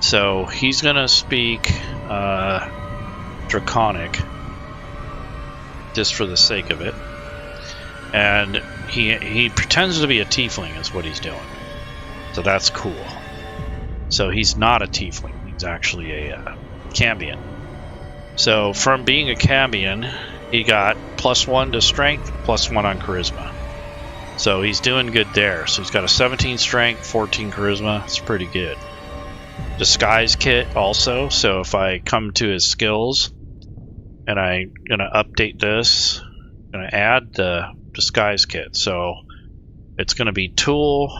[SPEAKER 2] So he's gonna speak Draconic, just for the sake of it. And he pretends to be a tiefling is what he's doing. So that's cool. So he's not a tiefling, he's actually a Cambion. So from being a Cambion, he got +1 to strength, +1 on charisma. So he's doing good there. So he's got a 17 strength, 14 charisma. It's pretty good. Disguise kit also. So if I come to his skills and I'm gonna update this, I'm gonna add the disguise kit. So it's gonna be tool,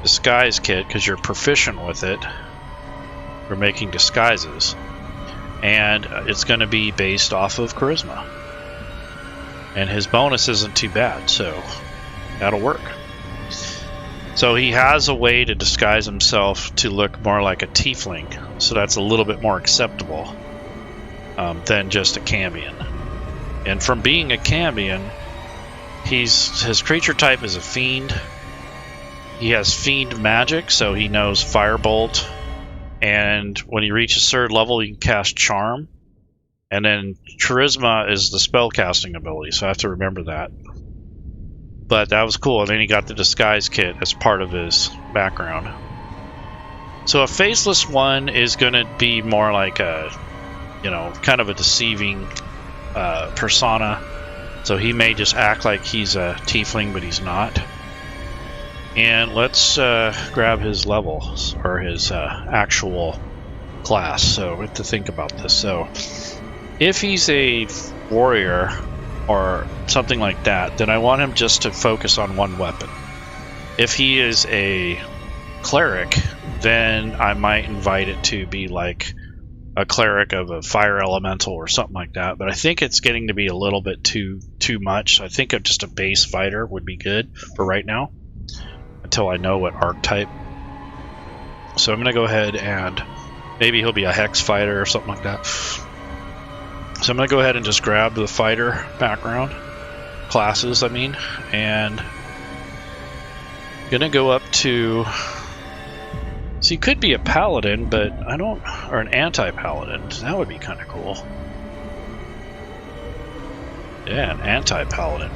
[SPEAKER 2] disguise kit, because you're proficient with it. We're making disguises, and it's going to be based off of charisma, and his bonus isn't too bad, so that'll work. So he has a way to disguise himself to look more like a tiefling, so that's a little bit more acceptable than just a Cambion. And from being a Cambion, his creature type is a fiend. He has fiend magic, so he knows firebolt. And when he reaches 3rd level, he can cast Charm. And then Charisma is the spellcasting ability, so I have to remember that. But that was cool. And then he got the Disguise Kit as part of his background. So a Faceless one is going to be more like a, you know, kind of a deceiving persona. So he may just act like he's a tiefling, but he's not. And let's grab his levels, or his actual class. So we have to think about this. So if he's a warrior or something like that, then I want him just to focus on one weapon. If he is a cleric, then I might invite it to be like a cleric of a fire elemental or something like that. But I think it's getting to be a little bit too much. I think just a base fighter would be good for right now, until I know what archetype. So I'm going to go ahead and maybe he'll be a hex fighter or something like that. So I'm going to go ahead and just grab the fighter background, classes I mean, and Gonna go up to... So he could be a paladin, but I don't... Or an anti-paladin. That would be kind of cool. Yeah, an anti-paladin.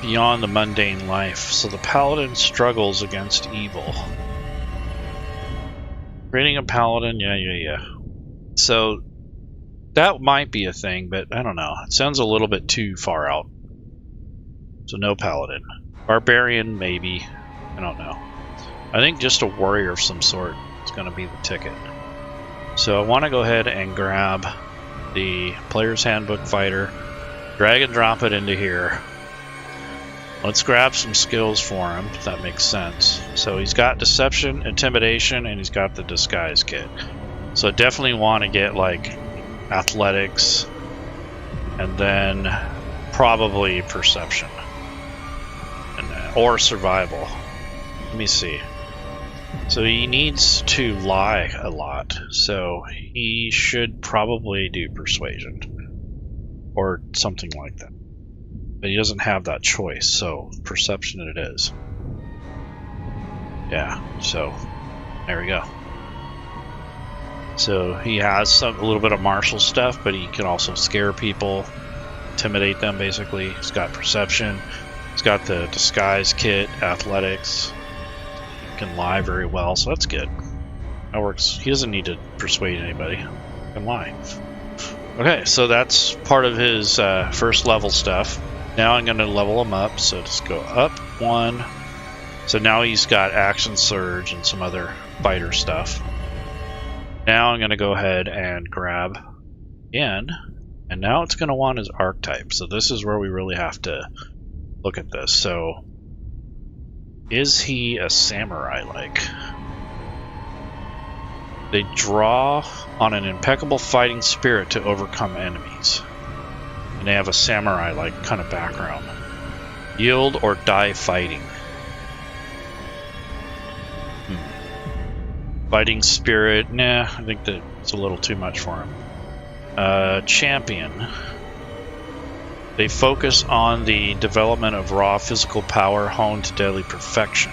[SPEAKER 2] Beyond the mundane life. So the paladin struggles against evil. Creating a paladin, yeah. So that might be a thing, but I don't know. It sounds a little bit too far out. So no paladin. Barbarian, maybe. I don't know. I think just a warrior of some sort is going to be the ticket. So I want to go ahead and grab the Player's Handbook Fighter, drag and drop it into here. Let's grab some skills for him, if that makes sense. So he's got Deception, Intimidation, and he's got the Disguise Kit. So I definitely want to get like Athletics, and then probably Perception, or Survival. Let me see. So he needs to lie a lot, so he should probably do Persuasion, or something like that. But he doesn't have that choice, so Perception it is. Yeah, so there we go. So he has a little bit of martial stuff, but he can also scare people, intimidate them basically. He's got Perception, he's got the Disguise Kit, Athletics, he can lie very well, so that's good. That works. He doesn't need to persuade anybody, he can lie. Okay, so that's part of his first level stuff. Now I'm going to level him up, so just go up 1. So now he's got Action Surge and some other fighter stuff. Now I'm going to go ahead and grab in, and now it's going to want his archetype. So this is where we really have to look at this. So is he a samurai-like? They draw on an impeccable fighting spirit to overcome enemies. And they have a samurai-like kind of background. Yield or die fighting. Fighting spirit, nah, I think that's a little too much for him. Champion. They focus on the development of raw physical power honed to deadly perfection.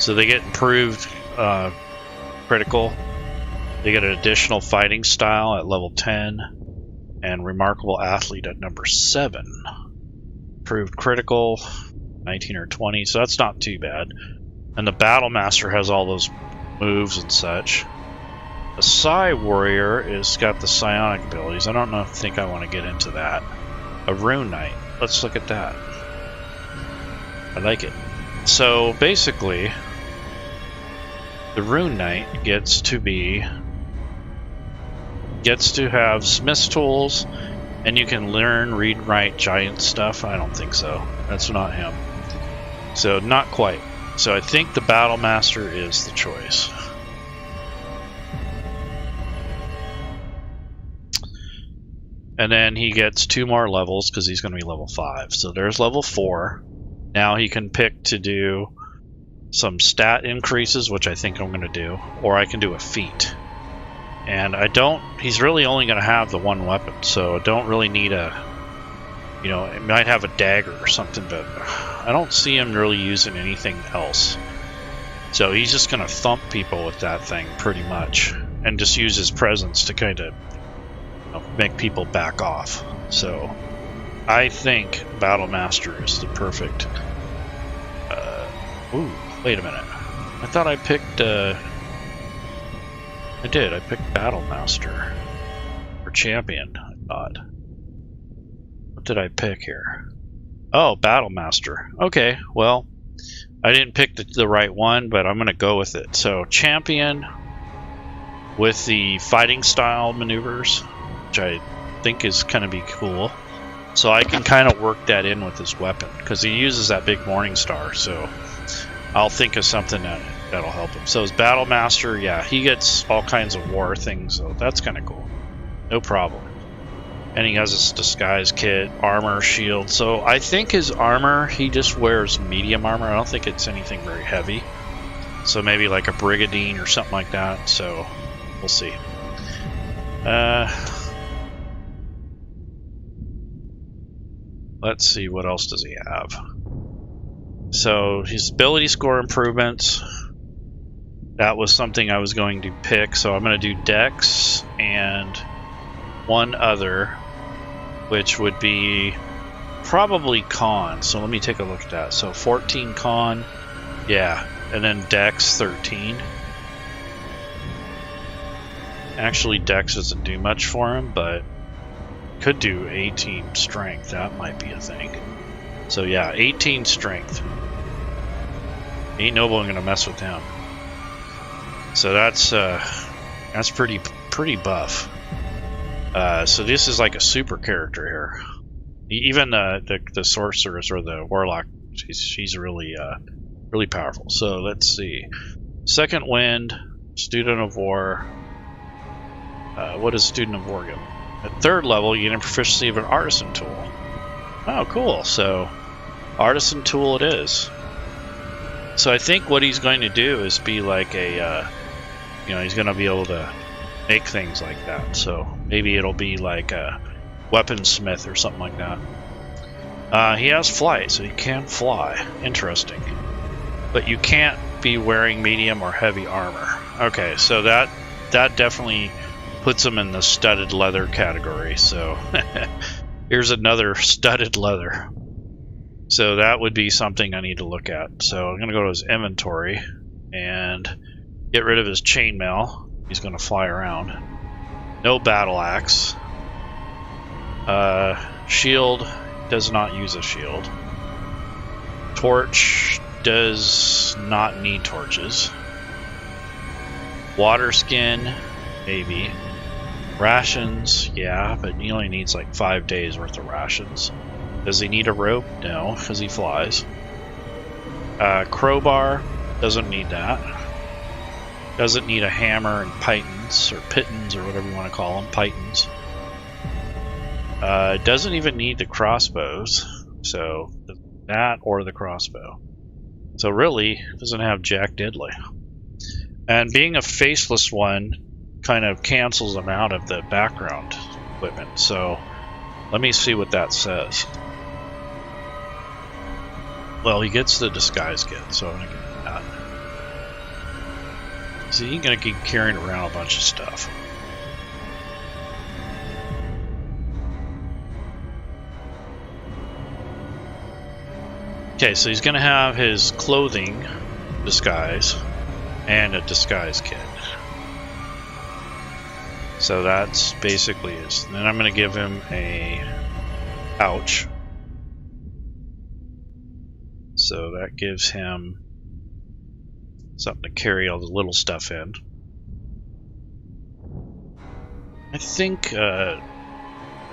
[SPEAKER 2] So they get improved critical. They get an additional fighting style at level 10. And remarkable athlete at number 7. Improved critical, 19 or 20, so that's not too bad. And the Battle Master has all those moves and such. The Psi Warrior is got the psionic abilities. I don't think I want to get into that. A Rune Knight. Let's look at that. I like it. So basically, the Rune Knight gets to have Smith's tools, and you can learn, read, write giant stuff. I don't think so. That's not him. So not quite. So I think the Battle Master is the choice. And then he gets 2 more levels because he's going to be level 5. So there's level 4. Now he can pick to do some stat increases, which I think I'm going to do, or I can do a feat. And he's really only going to have the 1 weapon, so I don't really need it might have a dagger or something, but I don't see him really using anything else. So he's just going to thump people with that thing pretty much, and just use his presence to kind of make people back off. So I think Battle Master is the perfect... ooh, wait a minute. I thought I picked... I did. I picked Battle Master. Or Champion, I thought. What did I pick here? Oh, Battle Master. Okay, well, I didn't pick the right one, but I'm going to go with it. So, Champion with the fighting style maneuvers, which I think is going to be cool. So I can kind of work that in with his weapon, because he uses that big Morning Star, so I'll think of something that'll help him. So his Battle Master, yeah, he gets all kinds of war things, so that's kind of cool. No problem. And he has his Disguise Kit, armor, shield. So I think his armor, he just wears medium armor. I don't think it's anything very heavy. So maybe like a Brigandine or something like that. So we'll see. Let's see, what else does he have? So his ability score improvements, that was something I was going to pick. So I'm going to do Dex and one other, which would be probably Con. So let me take a look at that. So 14 Con, yeah, and then Dex 13. Actually, Dex doesn't do much for him, but could do 18 Strength. That might be a thing. So yeah, 18 Strength. Ain't no one gonna mess with him. So that's pretty buff. So this is like a super character here. Even the sorceress or the warlock, she's really really powerful. So let's see. Second Wind, Student of War. What does Student of War give? At third level, you get a proficiency of an artisan tool. Oh, cool. So artisan tool it is. So I think what he's going to do is be like a, he's going to be able to make things like that. So maybe it'll be like a weaponsmith or something like that. He has flight, so he can fly. Interesting. But you can't be wearing medium or heavy armor. Okay, so that definitely puts him in the studded leather category. So here's another studded leather. So that would be something I need to look at. So I'm going to go to his inventory and get rid of his chainmail. He's going to fly around. No battle axe. Shield, does not use a shield. Torch does not need torches. Water skin, maybe. Rations, yeah, but he only needs like 5 days worth of rations. Does he need a rope? No, because he flies. Crowbar, doesn't need that. Doesn't need a hammer and pitons, or whatever you want to call them, pitons. Doesn't even need the crossbows, so that or the crossbow. So really, doesn't have jack diddly. And being a faceless one kind of cancels them out of the background equipment. So let me see what that says. Well, he gets the disguise kit, so I'm going to get that. So he's going to keep carrying around a bunch of stuff. Okay, so he's going to have his clothing disguise and a disguise kit. So that's basically it. And then I'm going to give him a pouch. So that gives him something to carry all the little stuff in. I think, no,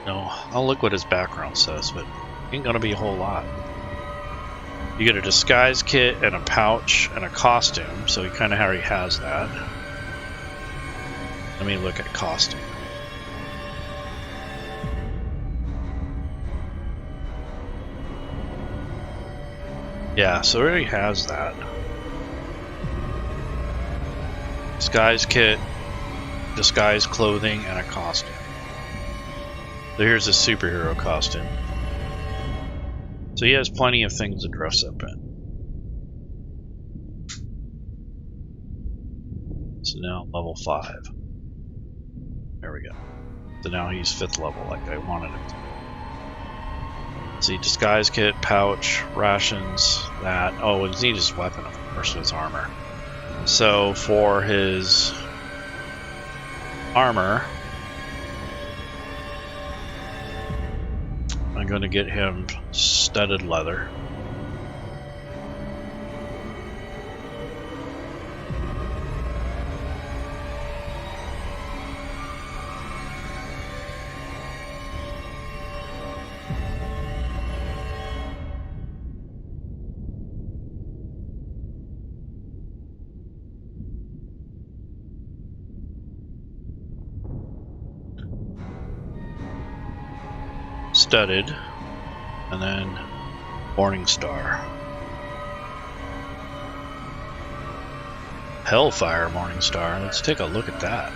[SPEAKER 2] I'll look what his background says, but ain't going to be a whole lot. You get a disguise kit and a pouch and a costume, so he kind of already has that. Let me look at costume. Yeah, so he already has that. Disguise kit, disguise clothing, and a costume. So here's his superhero costume. So he has plenty of things to dress up in. So now level 5. There we go. So now he's 5th level like I wanted him to. See, disguise kit, pouch, rations, that. Oh, and he needs his weapon, of course, his armor. So for his armor, I'm going to get him studded leather. Studded, and then Morning Star. Hellfire Morning Star. Let's take a look at that.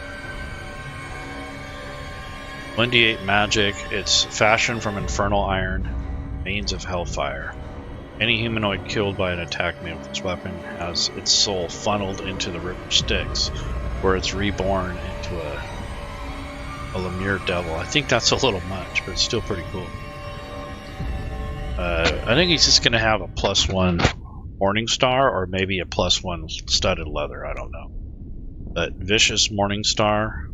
[SPEAKER 2] 1d8 magic. It's fashioned from infernal iron, veins of hellfire. Any humanoid killed by an attack made with this weapon has its soul funneled into the river Styx, where it's reborn into a Lemure devil. I think that's a little much, but it's still pretty cool. I think he's just going to have a +1 Morning Star, or maybe a +1 studded leather. I don't know. But Vicious Morning Star.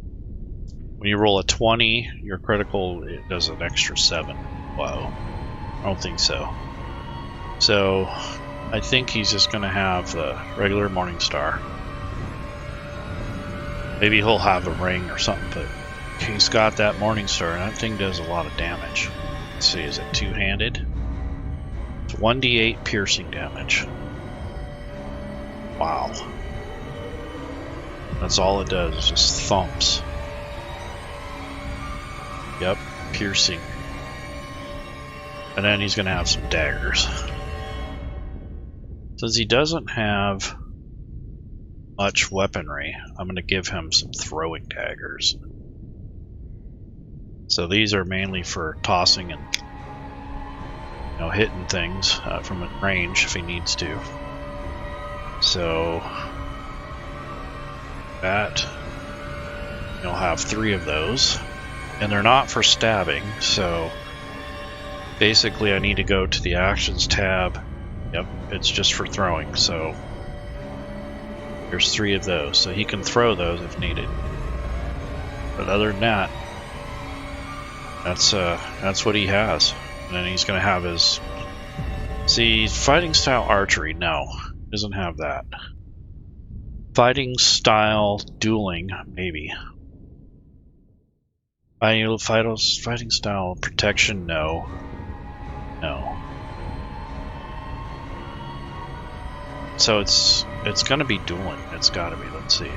[SPEAKER 2] When you roll a 20, your critical, it does an extra 7. Whoa. I don't think so. So, I think he's just going to have the regular Morning Star. Maybe he'll have a ring or something, but he's got that Morning Star, and that thing does a lot of damage. Let's see, is it two-handed? It's 1d8 piercing damage. Wow. That's all it does, is just thumps. Yep, piercing. And then he's going to have some daggers. Since he doesn't have much weaponry, I'm going to give him some throwing daggers. So these are mainly for tossing and hitting things from range if he needs to. So that you'll have 3 of those, and they're not for stabbing. So basically, I need to go to the actions tab. Yep, it's just for throwing. So there's 3 of those, so he can throw those if needed. But other than that, that's what he has. And then he's going to have his... See, fighting style archery, no, doesn't have that. Fighting style dueling, maybe. Fighting style protection, no. No. So it's going to be dueling. It's got to be. Let's see.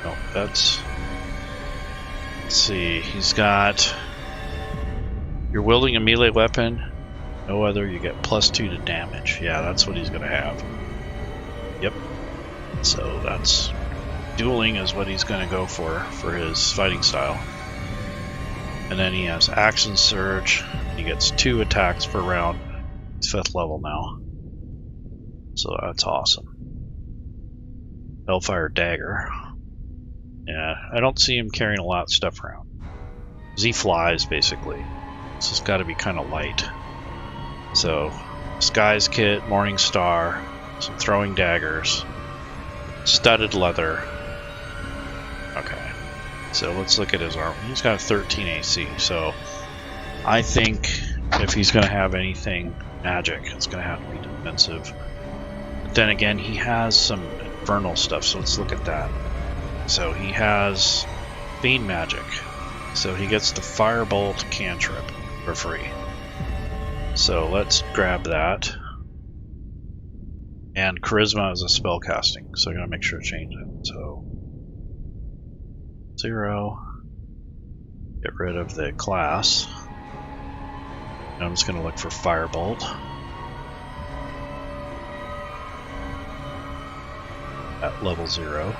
[SPEAKER 2] No, that's... Let's see. He's got... You're wielding a melee weapon. No other. You get +2 to damage. Yeah, that's what he's going to have. Yep. So that's... Dueling is what he's going to go for his fighting style. And then he has Action Surge. He gets 2 attacks per round. He's 5th level now. So that's awesome. Hellfire Dagger. Yeah, I don't see him carrying a lot of stuff around. 'Cause he flies, basically. So it's got to be kind of light. So, Disguise Kit, Morning Star, some throwing daggers, studded leather. Okay. So let's look at his armor. He's got a 13 AC, so I think if he's going to have anything magic, it's going to have to be defensive. But then again, he has some infernal stuff, so let's look at that. So he has Fiend Magic. So he gets the Firebolt cantrip for free. So let's grab that. And Charisma is a spell casting, so I'm going to make sure to change it. So 0. Get rid of the class. And I'm just going to look for Firebolt. At level 0.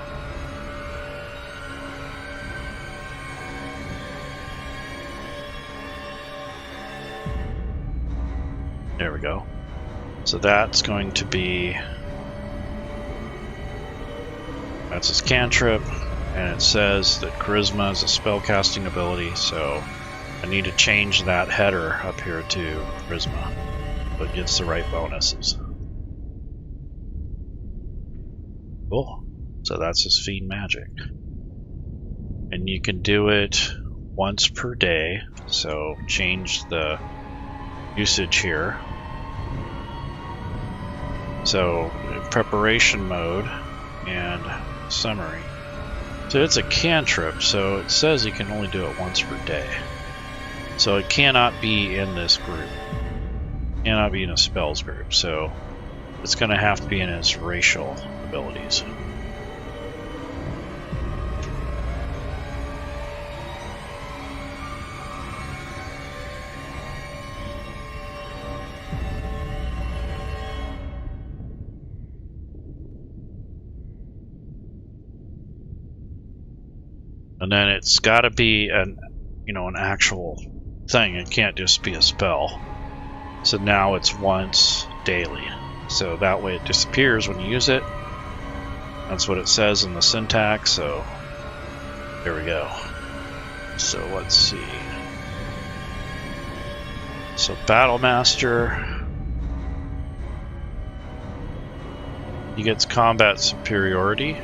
[SPEAKER 2] There we go. So that's going to be... That's his cantrip. And it says that Charisma is a spellcasting ability, so I need to change that header up here to Charisma, but gets the right bonuses. Cool. So that's his Fiend Magic. And you can do it once per day, so change the usage here. So, preparation mode and summary. So it's a cantrip, so it says you can only do it once per day. So it cannot be in this group. Cannot be in a spells group, so it's going to have to be in his racial abilities. And then it's got to be an actual thing. It can't just be a spell. So now it's once daily. So that way it disappears when you use it. That's what it says in the syntax, so there we go. So let's see. So Battle Master, he gets combat superiority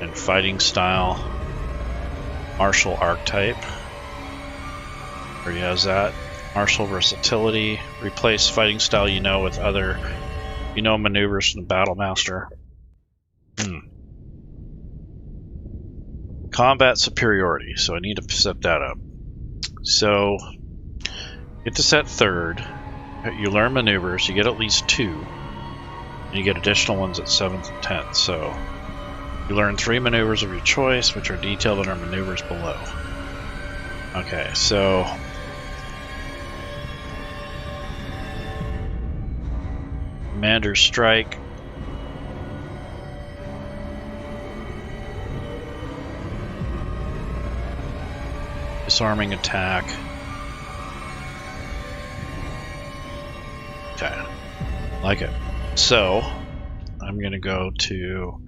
[SPEAKER 2] and fighting style, martial archetype. Or he has that. Martial versatility, replace fighting style with other maneuvers from the Battle Master. Combat superiority, so I need to set that up. So you get to set third. You learn maneuvers, you get at least 2. And you get additional ones at 7th and 10th. So you learn 3 maneuvers of your choice, which are detailed in our maneuvers below. Okay, so Commander's Strike. Disarming attack. Okay, like it. So I'm going to go to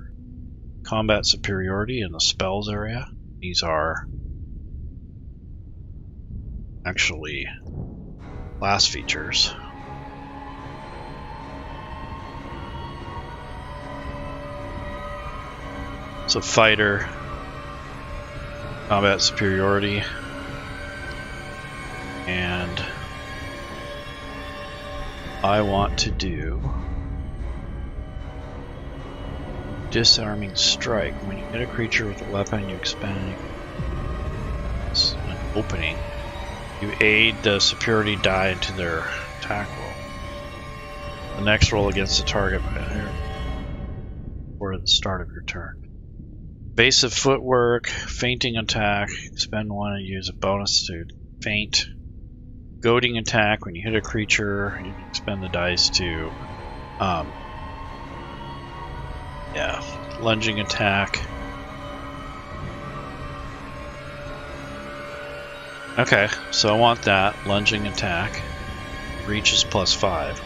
[SPEAKER 2] combat superiority in the spells area. These are actually class features. So fighter, combat superiority, and I want to do disarming strike. When you hit a creature with a weapon, you expand an opening. You aid the superiority die into their attack roll. The next roll against the target or at the start of your turn. Evasive footwork, fainting attack, spend 1 and use a bonus to faint. Goading attack, when you hit a creature, you can spend the dice to lunging attack. Okay, so I want that. Lunging attack. Reach is +5.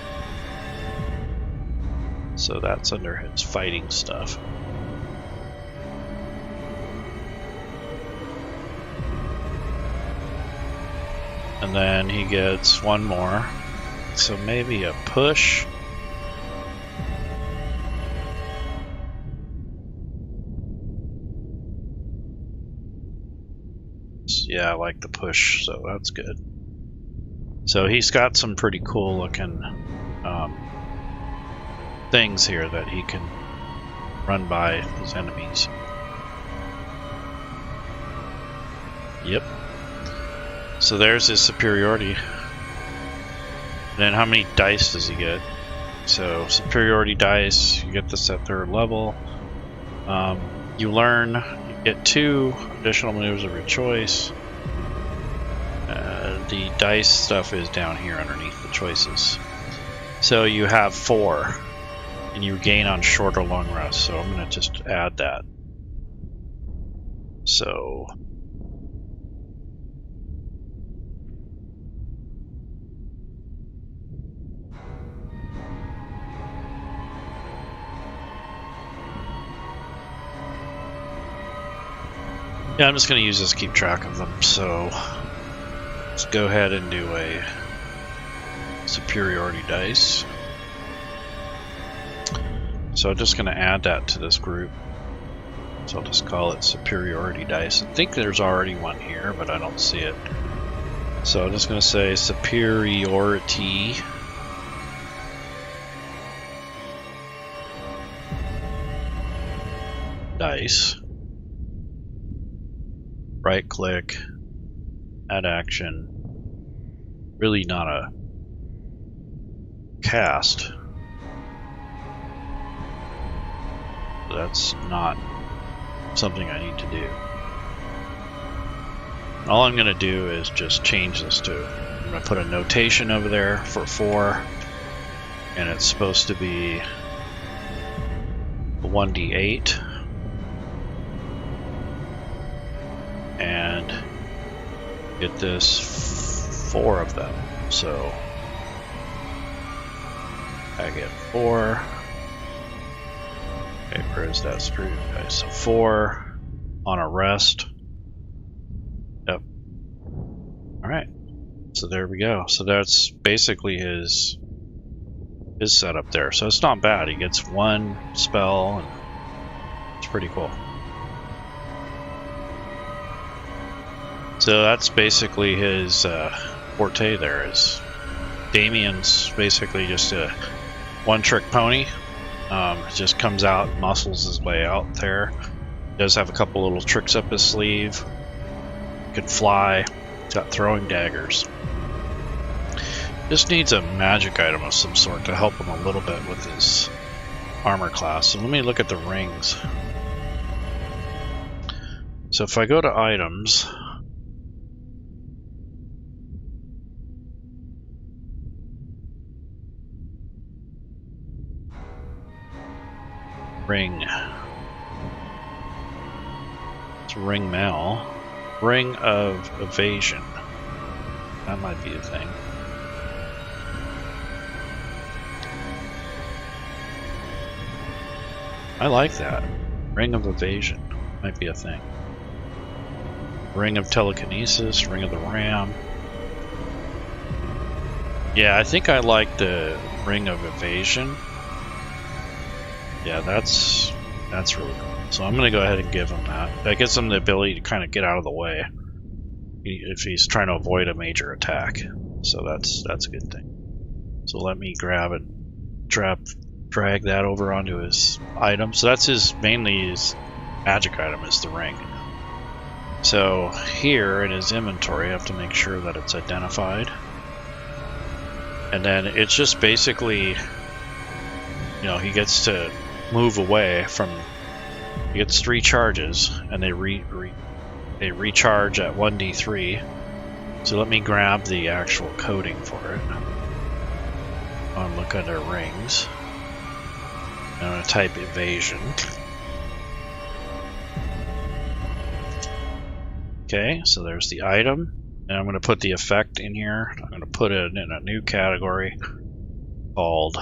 [SPEAKER 2] So that's under his fighting stuff. And then he gets 1 more. So maybe a push. Yeah, I like the push, so that's good. So he's got some pretty cool looking things here that he can run by his enemies. Yep. So there's his superiority. And then how many dice does he get? So superiority dice, you get this at 3rd level. You get 2 additional maneuvers of your choice. The dice stuff is down here underneath the choices. So you have 4, and you gain on short or long rest. So I'm going to just add that. So yeah, I'm just going to use this to keep track of them. So let's go ahead and do a superiority dice. So I'm just going to add that to this group. So I'll just call it superiority dice. I think there's already one here, but I don't see it. So I'm just going to say superiority dice. Right click, add action. Really not a cast. That's not something I need to do. All I'm going to do is just change this to, I'm going to put a notation over there for 4, and it's supposed to be a 1d8. And get this 4 of them. So I get 4. Okay, where is that screw? Okay, so 4 on a rest. Yep. Alright. So there we go. So that's basically his setup there. So it's not bad. He gets 1 spell, and it's pretty cool. So that's basically his forte there. Is Damien's basically just a one-trick pony. Just comes out, muscles his way out there. Does have a couple little tricks up his sleeve. Can fly. He's got throwing daggers. Just needs a magic item of some sort to help him a little bit with his armor class. So let me look at the rings. So if I go to items, ring. It's ring mail. Ring of evasion. That might be a thing. I like that. Ring of evasion. Might be a thing. Ring of telekinesis. Ring of the ram. Yeah, I think I like the ring of evasion. Yeah, that's really cool. So I'm going to go ahead and give him that. That gives him the ability to kind of get out of the way if he's trying to avoid a major attack. So that's a good thing. So let me grab and drag that over onto his item. So that's mainly his magic item is the ring. So here in his inventory, I have to make sure that it's identified. And then it's just basically, he gets to move away from. He gets 3 charges, and they recharge at 1d3. So let me grab the actual coding for it. I'll look under rings. I'm going to type evasion. Okay, so there's the item. And I'm going to put the effect in here. I'm going to put it in a new category called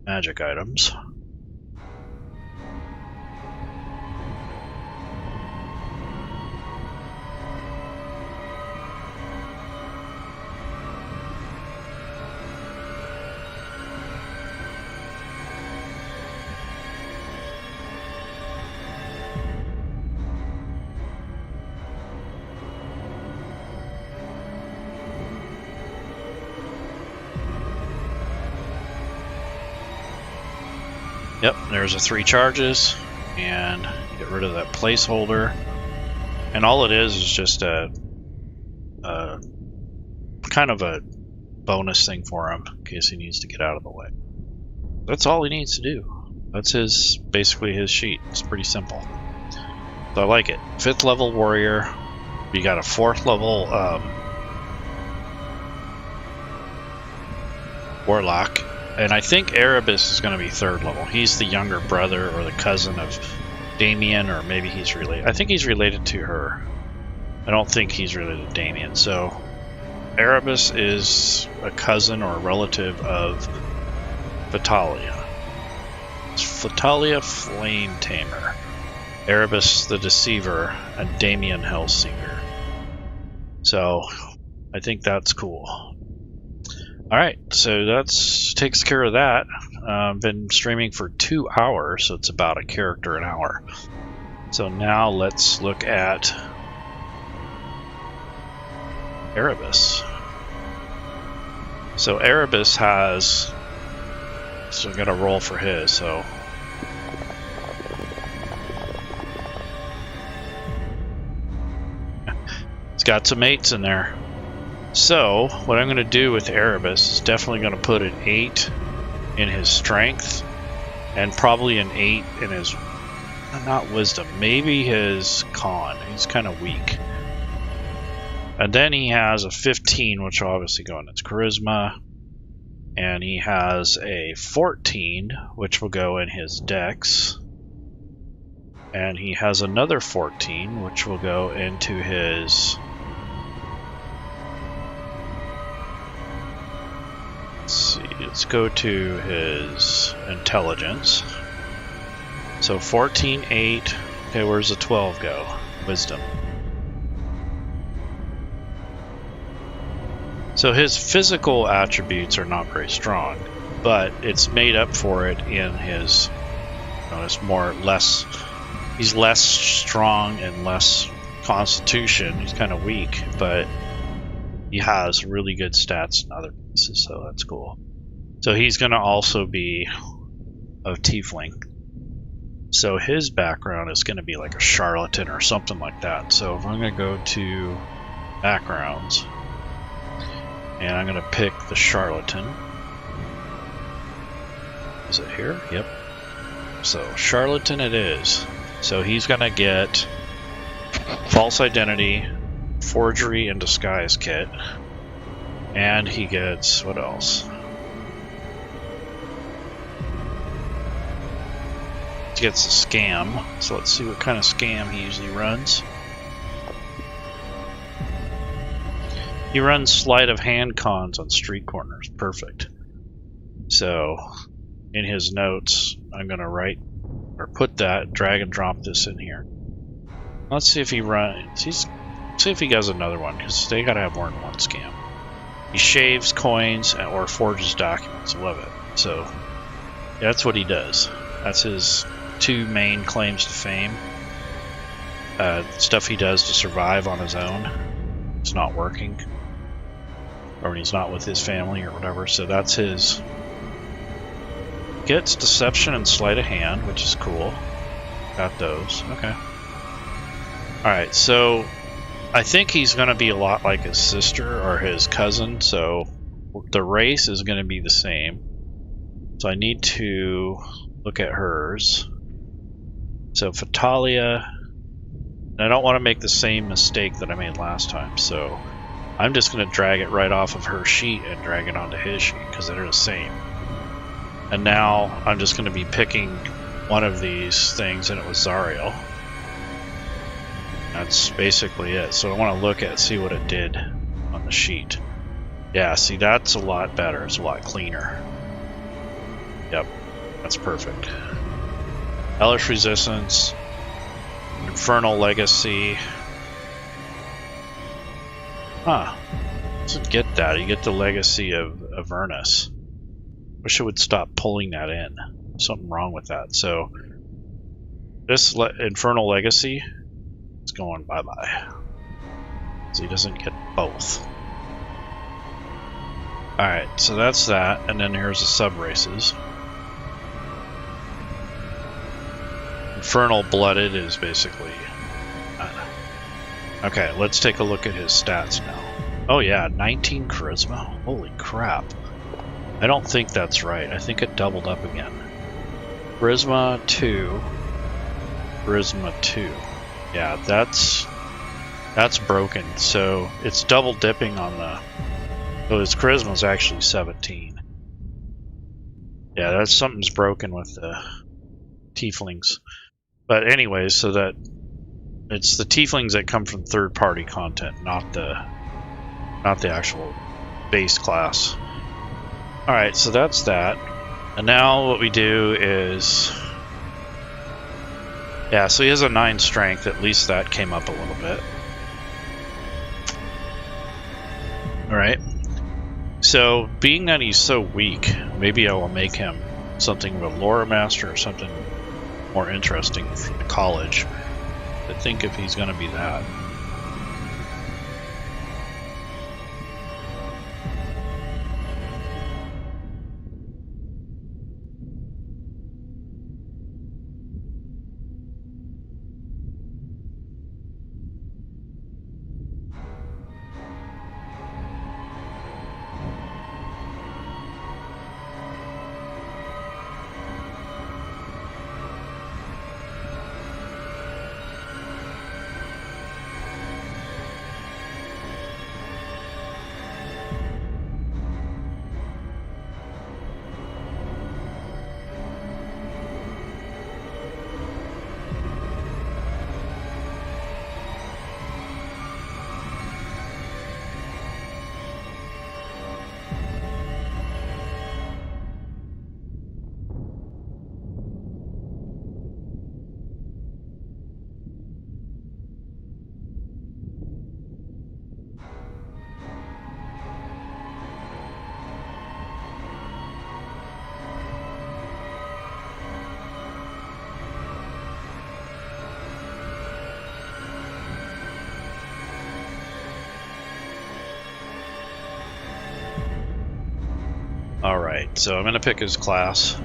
[SPEAKER 2] magic items. Yep, there's a 3 charges, and get rid of that placeholder. And all it is just a kind of a bonus thing for him in case he needs to get out of the way. That's all he needs to do. That's basically his sheet. It's pretty simple. So I like it. 5th level warrior. You got a 4th level warlock. And I think Erebus is going to be 3rd level. He's the younger brother or the cousin of Damien, or maybe he's related. I think he's related to her. I don't think he's related to Damien. So Erebus is a cousin or a relative of Vitalia. It's Vitalia Flame Tamer, Erebus the Deceiver, and Damien Hellseeker. So I think that's cool. Alright, so that takes care of that. I've been streaming for 2 hours, so it's about a character an hour. So now let's look at Erebus. So Erebus has... So I'm going to roll for his, so... It's got some 8s in there. So, what I'm going to do with Erebus is definitely going to put an 8 in his strength, and probably an 8 in his, not wisdom, maybe his con. He's kind of weak. And then he has a 15, which will obviously go in his charisma, and he has a 14, which will go in his dex, and he has another 14, which will go into his let's go to his intelligence. So 14, 8. Okay, where's the 12 go? Wisdom. So his physical attributes are not very strong, but it's made up for it in his, it's he's less strong and less constitution. He's kind of weak, but he has really good stats in other places, so that's cool. So he's going to also be a tiefling. So his background is going to be like a charlatan or something like that. So if I'm going to go to backgrounds, and I'm going to pick the charlatan. Is it here? Yep. So charlatan it is. So he's going to get false identity, forgery, and disguise kit. And he gets, what else? He gets a scam. So let's see what kind of scam he usually runs. He runs sleight of hand cons on street corners. Perfect. So in his notes, I'm going to write or put that, drag and drop this in here. Let's see if he runs. See if he does another one, because they got to have more than one scam. He shaves coins or forges documents. Love it. So that's what he does. That's his two main claims to fame. Stuff he does to survive on his own. It's not working. Or when he's not with his family or whatever. So that's his. Gets deception and sleight of hand, which is cool. Got those. Okay. Alright, so I think he's going to be a lot like his sister or his cousin, so the race is going to be the same. So I need to look at hers. So Fatalia, and I don't want to make the same mistake that I made last time, so I'm just going to drag it right off of her sheet and drag it onto his sheet because they're the same. And now I'm just going to be picking one of these things, and it was Zariel. That's basically it. So I want to look at, see what it did on the sheet. Yeah, see, that's a lot better. It's a lot cleaner. Yep, that's perfect. Hellish resistance, infernal legacy. Huh. Doesn't get that. You get the legacy of Avernus. Wish it would stop pulling that in. Something wrong with that. So this infernal legacy is going bye-bye. So he doesn't get both. Alright, so that's that. And then here's the sub-races. Infernal blooded is basically... Okay, let's take a look at his stats now. Oh yeah, 19 charisma. Holy crap. I don't think that's right. I think it doubled up again. Charisma 2. Charisma 2. Yeah, that's broken. So it's double dipping on the... So his charisma is actually 17. Yeah, that's something's broken with the tieflings. But anyways, so that it's the tieflings that come from third-party content, not the actual base class. All right, so that's that. And now what we do is, yeah, so he has a 9 strength. At least that came up a little bit. All right. So being that he's so weak, maybe I will make him something of a lore master or something more interesting for the college. I think if he's going to be that. Alright, so I'm going to pick his class.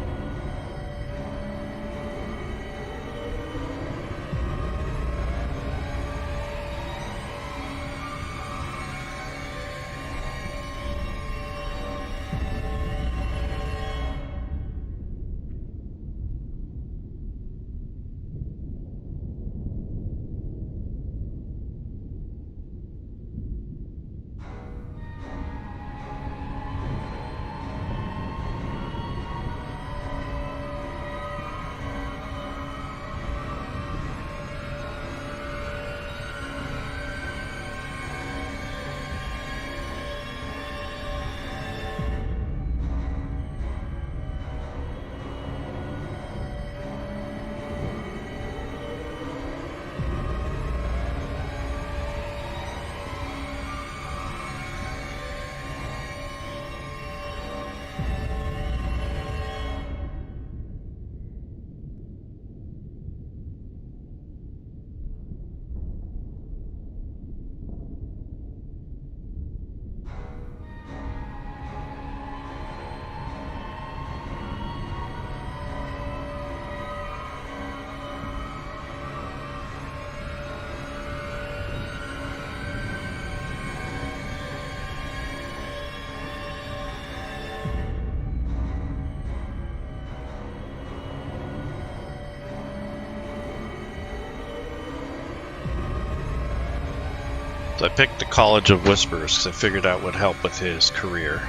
[SPEAKER 2] So I picked the College of Whispers because I figured out would help with his career.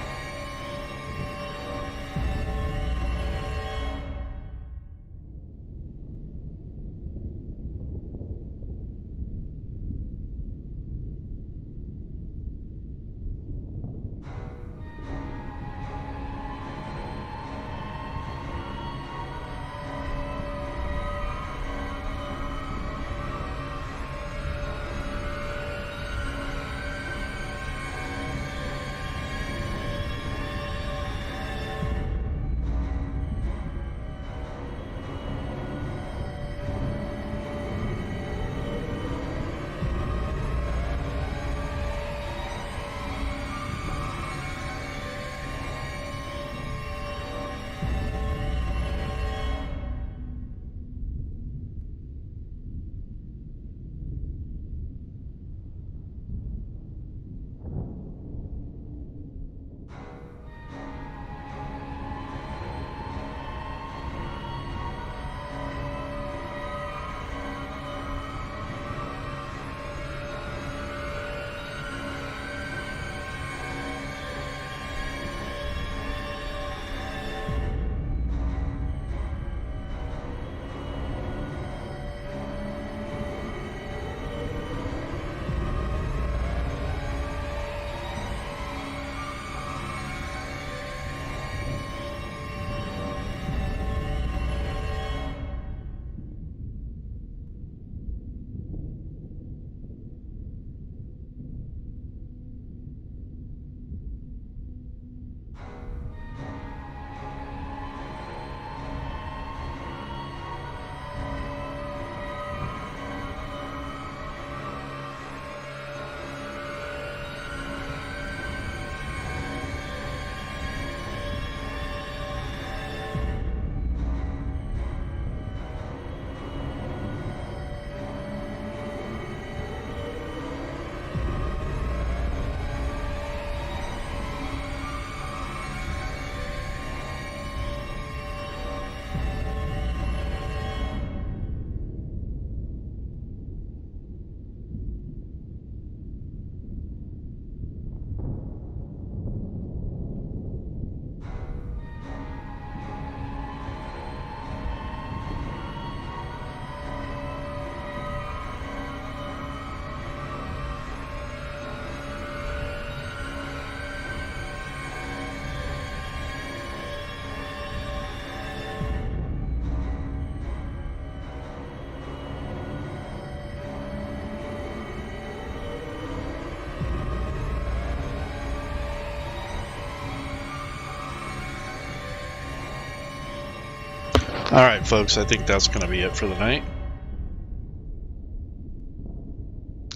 [SPEAKER 2] Alright folks, I think that's going to be it for the night.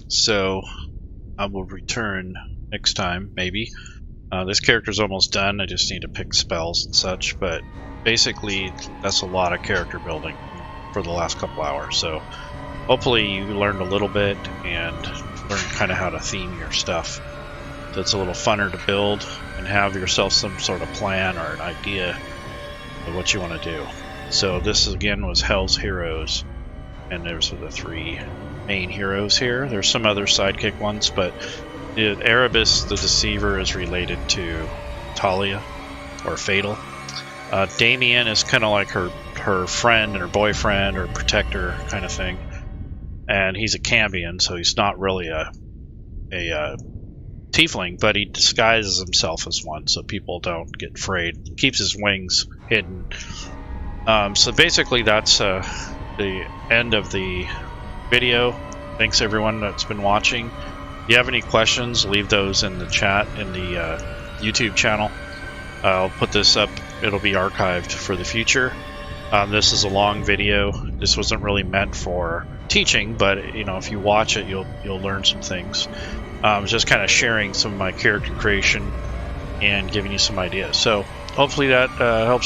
[SPEAKER 2] So, I will return next time, maybe, This character's almost done. I just need to pick spells and such, but basically that's a lot of character building for the last couple hours. So hopefully you learned a little bit and learned kind of how to theme your stuff. So it's a little funner to build and have yourself some sort of plan or an idea of what you want to do. So this again was Hell's Heroes, and there's the 3 main heroes here. There's some other sidekick ones, but Erebus the Deceiver is related to Talia, or Fatal. Damien is kind of like her friend and her boyfriend or protector kind of thing, and he's a Cambion, so he's not really a Tiefling, but he disguises himself as one so people don't get afraid. Keeps his wings hidden. So basically that's the end of the video. Thanks everyone that's been watching. If you have any questions, leave those in the chat in the YouTube channel. I'll put this up. It'll be archived for the future. This is a long video. This wasn't really meant for teaching, but you know, if you watch it, you'll learn some things. Just kind of sharing some of my character creation and giving you some ideas. So hopefully that helps